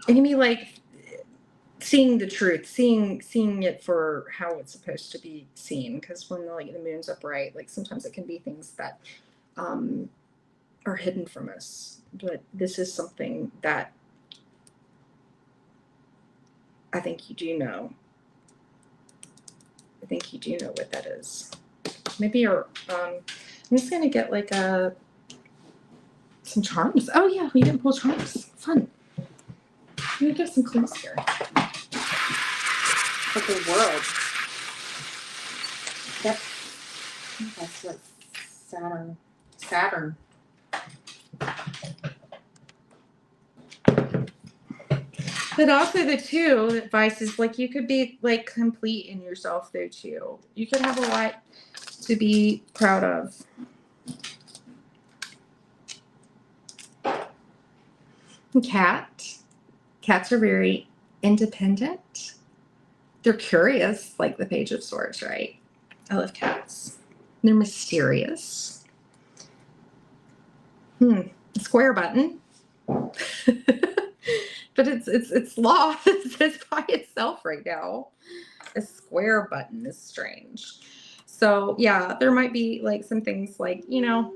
it can be like seeing the truth, seeing it for how it's supposed to be seen. Because when the moon's upright, like sometimes it can be things that are hidden from us. But this is something that I think you do know. I think you do know what that is. Maybe you're, I'm just gonna get like some charms. Oh yeah, we didn't pull charms. Fun. I'm gonna get some clues here. Like the world. That's what Saturn. But also the two advice is like you could be like complete in yourself though too. You could have a lot to be proud of. Cats are very independent. They're curious, like the Page of Swords, right? I love cats. They're mysterious. Square button. But it's lost. It's by itself right now. A square button is strange. So yeah, there might be like some things like, you know,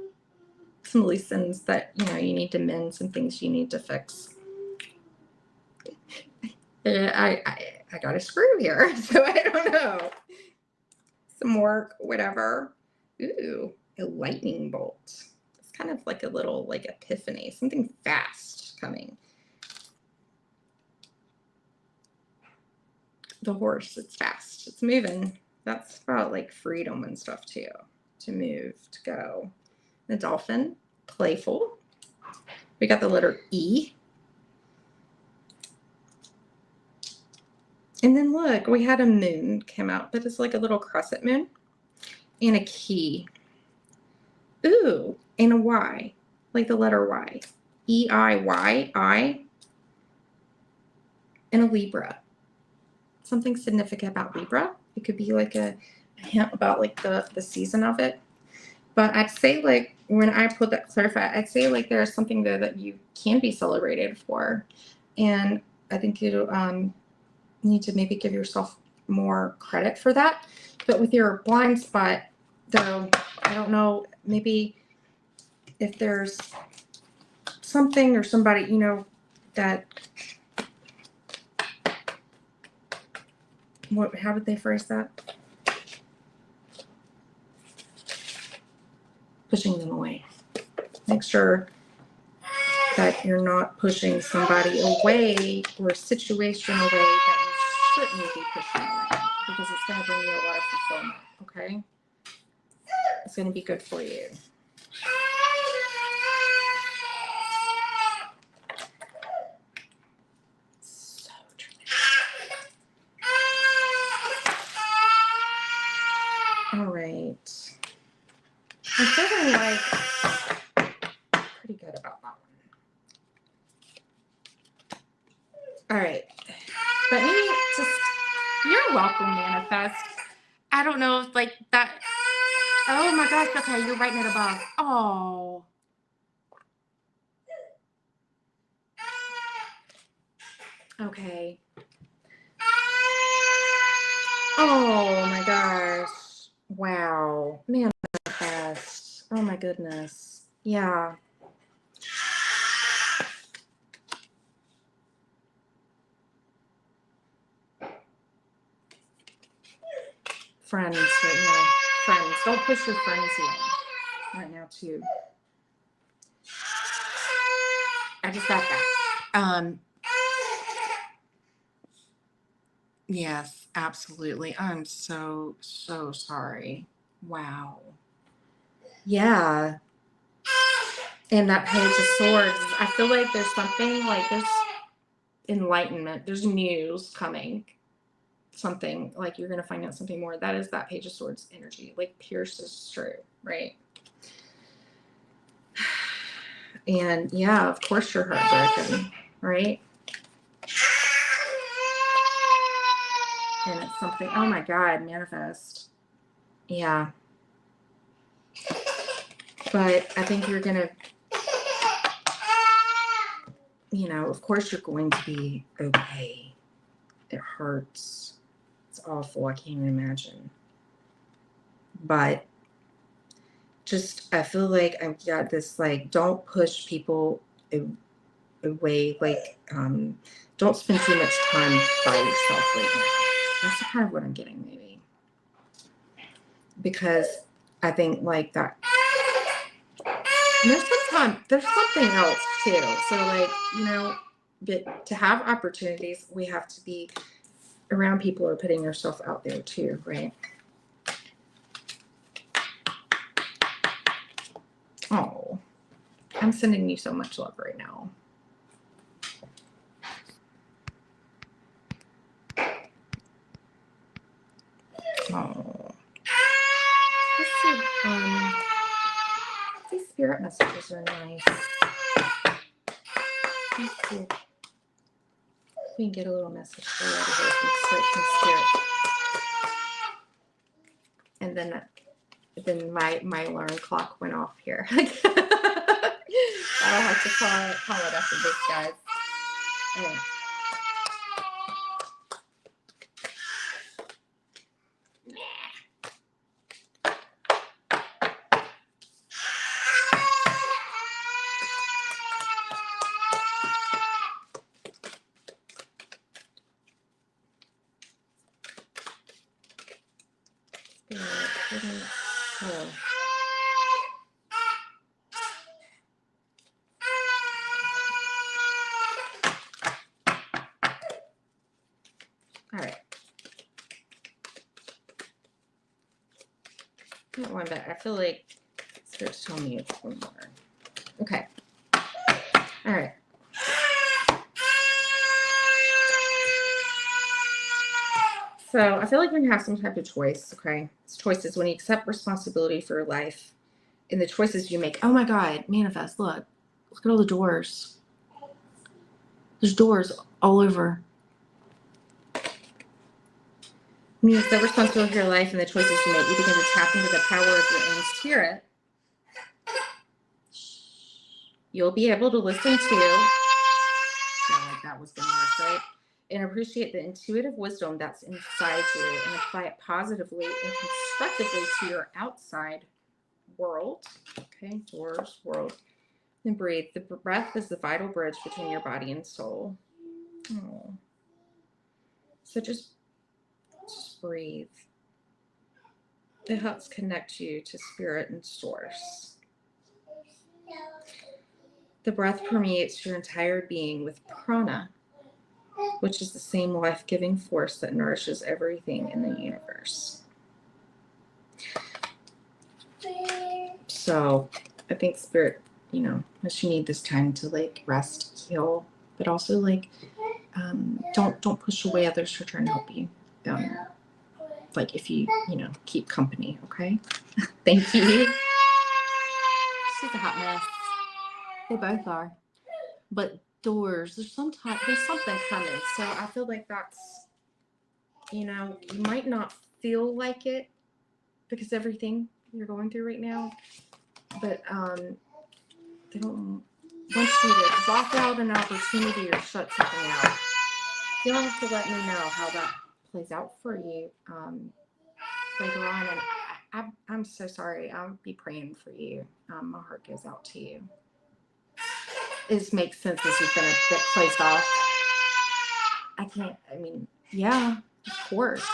some loose ends that, you know, you need to mend, some things you need to fix. I got a screw here, so I don't know. Some work, whatever. Ooh, a lightning bolt. It's kind of like a little like epiphany, something fast coming. The horse, it's fast, it's moving. That's about like freedom and stuff too, to move, to go. The dolphin, playful. We got the letter E. And then look, we had a moon come out, but it's like a little crescent moon. And a key. Ooh, and a Y, like the letter Y. E-I-Y, I. And a Libra. Something significant about Libra. It could be like a hint about like the season of it. But I'd say like when I put that clarify, I'd say like there's something there that you can be celebrated for. And I think you need to maybe give yourself more credit for that. But with your blind spot, though, I don't know, maybe if there's something or somebody, you know, that, how did they phrase that? Pushing them away. Make sure that you're not pushing somebody away or a situation away that you shouldn't be pushing away, because it's going to bring you a lot of fulfillment, okay? It's going to be good for you. So true. All right. I'm feeling like pretty good about that one. All right. Let me just You're welcome, Manifest. I don't know if like that. Oh my gosh. Okay, you're writing it above. Oh. Okay. Oh my gosh. Wow. Manifest. Oh my goodness. Yeah. Friends right now. Friends. Don't push your friends away right now too. I just got that. Yes, absolutely. I'm so sorry. Wow. Yeah. And that Page of Swords, I feel like there's something like there's enlightenment, there's news coming. Something like you're going to find out something more. That is that Page of Swords energy. Like Pierce is true, right? And yeah, of course you're heartbroken, right? And it's something, oh my God, Manifest. Yeah. But I think you're going to, you know, of course you're going to be okay. It hurts. It's awful. I can't even imagine. But just, I feel like I've got this, like, don't push people away. Like, don't spend too much time by yourself right now. That's kind of what I'm getting, maybe. Because I think, like, that. And there's something else, too. So, like, you know, but to have opportunities, we have to be around people who are putting yourself out there, too, right? Oh, I'm sending you so much love right now. Oh, let's see. These spirit messages are nice. Let's see if we can get a little message for you from spirit. And then my alarm clock went off here. I don't have to call it after this, guys. Anyway. All right. Not one, but I feel like Spirit's telling me it's one more. Okay. All right. So I feel like when you have some type of choice, okay? This choice is when you accept responsibility for your life and the choices you make. Oh my God, Manifest, look at all the doors. There's doors all over. When you accept responsibility for your life and the choices you make, you begin to tap into the power of your own spirit. You'll be able to listen to, like that was the worst, right? And appreciate the intuitive wisdom that's inside you and apply it positively and constructively to your outside world. Okay, doors, world. And breathe. The breath is the vital bridge between your body and soul. Oh. So just breathe. It helps connect you to spirit and source. The breath permeates your entire being with prana, which is the same life-giving force that nourishes everything in the universe. So I think spirit, you know, unless you need this time to like rest, heal, but also like don't push away others who are trying to help you. Like if you know, keep company, okay? Thank you. She's a hot mess. They both are. But doors, there's something coming. So I feel like that's you know, you might not feel like it because of everything you're going through right now, but they don't want you to block out an opportunity or shut something out. You'll have to let me know how that plays out for you later on. And I'm so sorry. I'll be praying for you. My heart goes out to you. It makes sense as you've been a bit closed off. I mean, yeah, of course.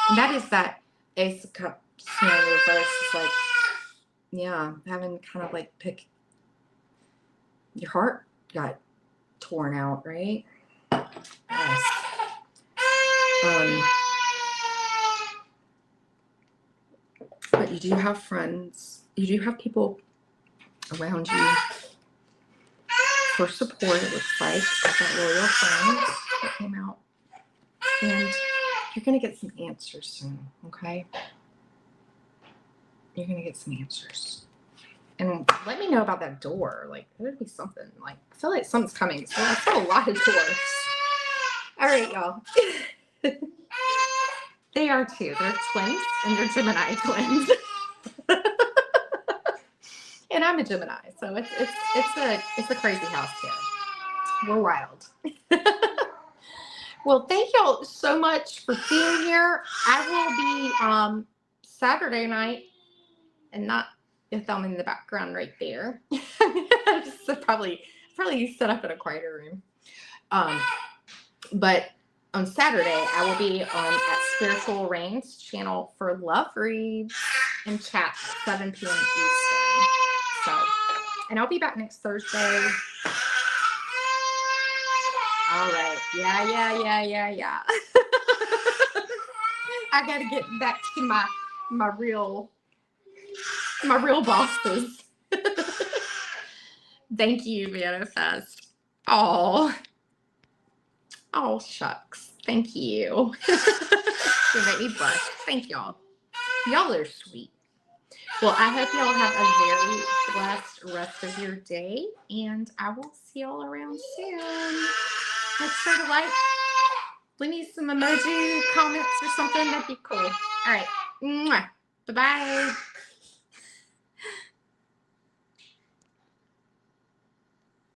And that is that Ace of Cups reverse. It's like, yeah, having kind of like your heart got torn out, right? Yes. But you do have friends. You do have people around you for support, it looks like. I've got loyal friends that came out. And you're going to get some answers soon, okay? You're going to get some answers. And let me know about that door. Like, there'd be something. Like, I feel like something's coming. So I saw a lot of doors. All right, y'all. They are too. They're twins, and they're Gemini twins. And I'm a Gemini, so it's a crazy house here. We're wild. Well, thank y'all so much for being here. I will be Saturday night, and not filming in the background right there. Just probably set up in a quieter room. But on Saturday, I will be on at Spiritual Rain's channel for love reads and chat at 7 p.m. Eastern. So, and I'll be back next Thursday. All right. Yeah. I gotta get back to my real bosses. Thank you, Manifest. Oh, shucks. Thank you. You make me blush. Thank y'all. Y'all are sweet. Well, I hope y'all have a very blessed rest of your day, and I will see y'all around soon. Make sure to like, leave me some emoji comments or something. That'd be cool. All right. Bye-bye.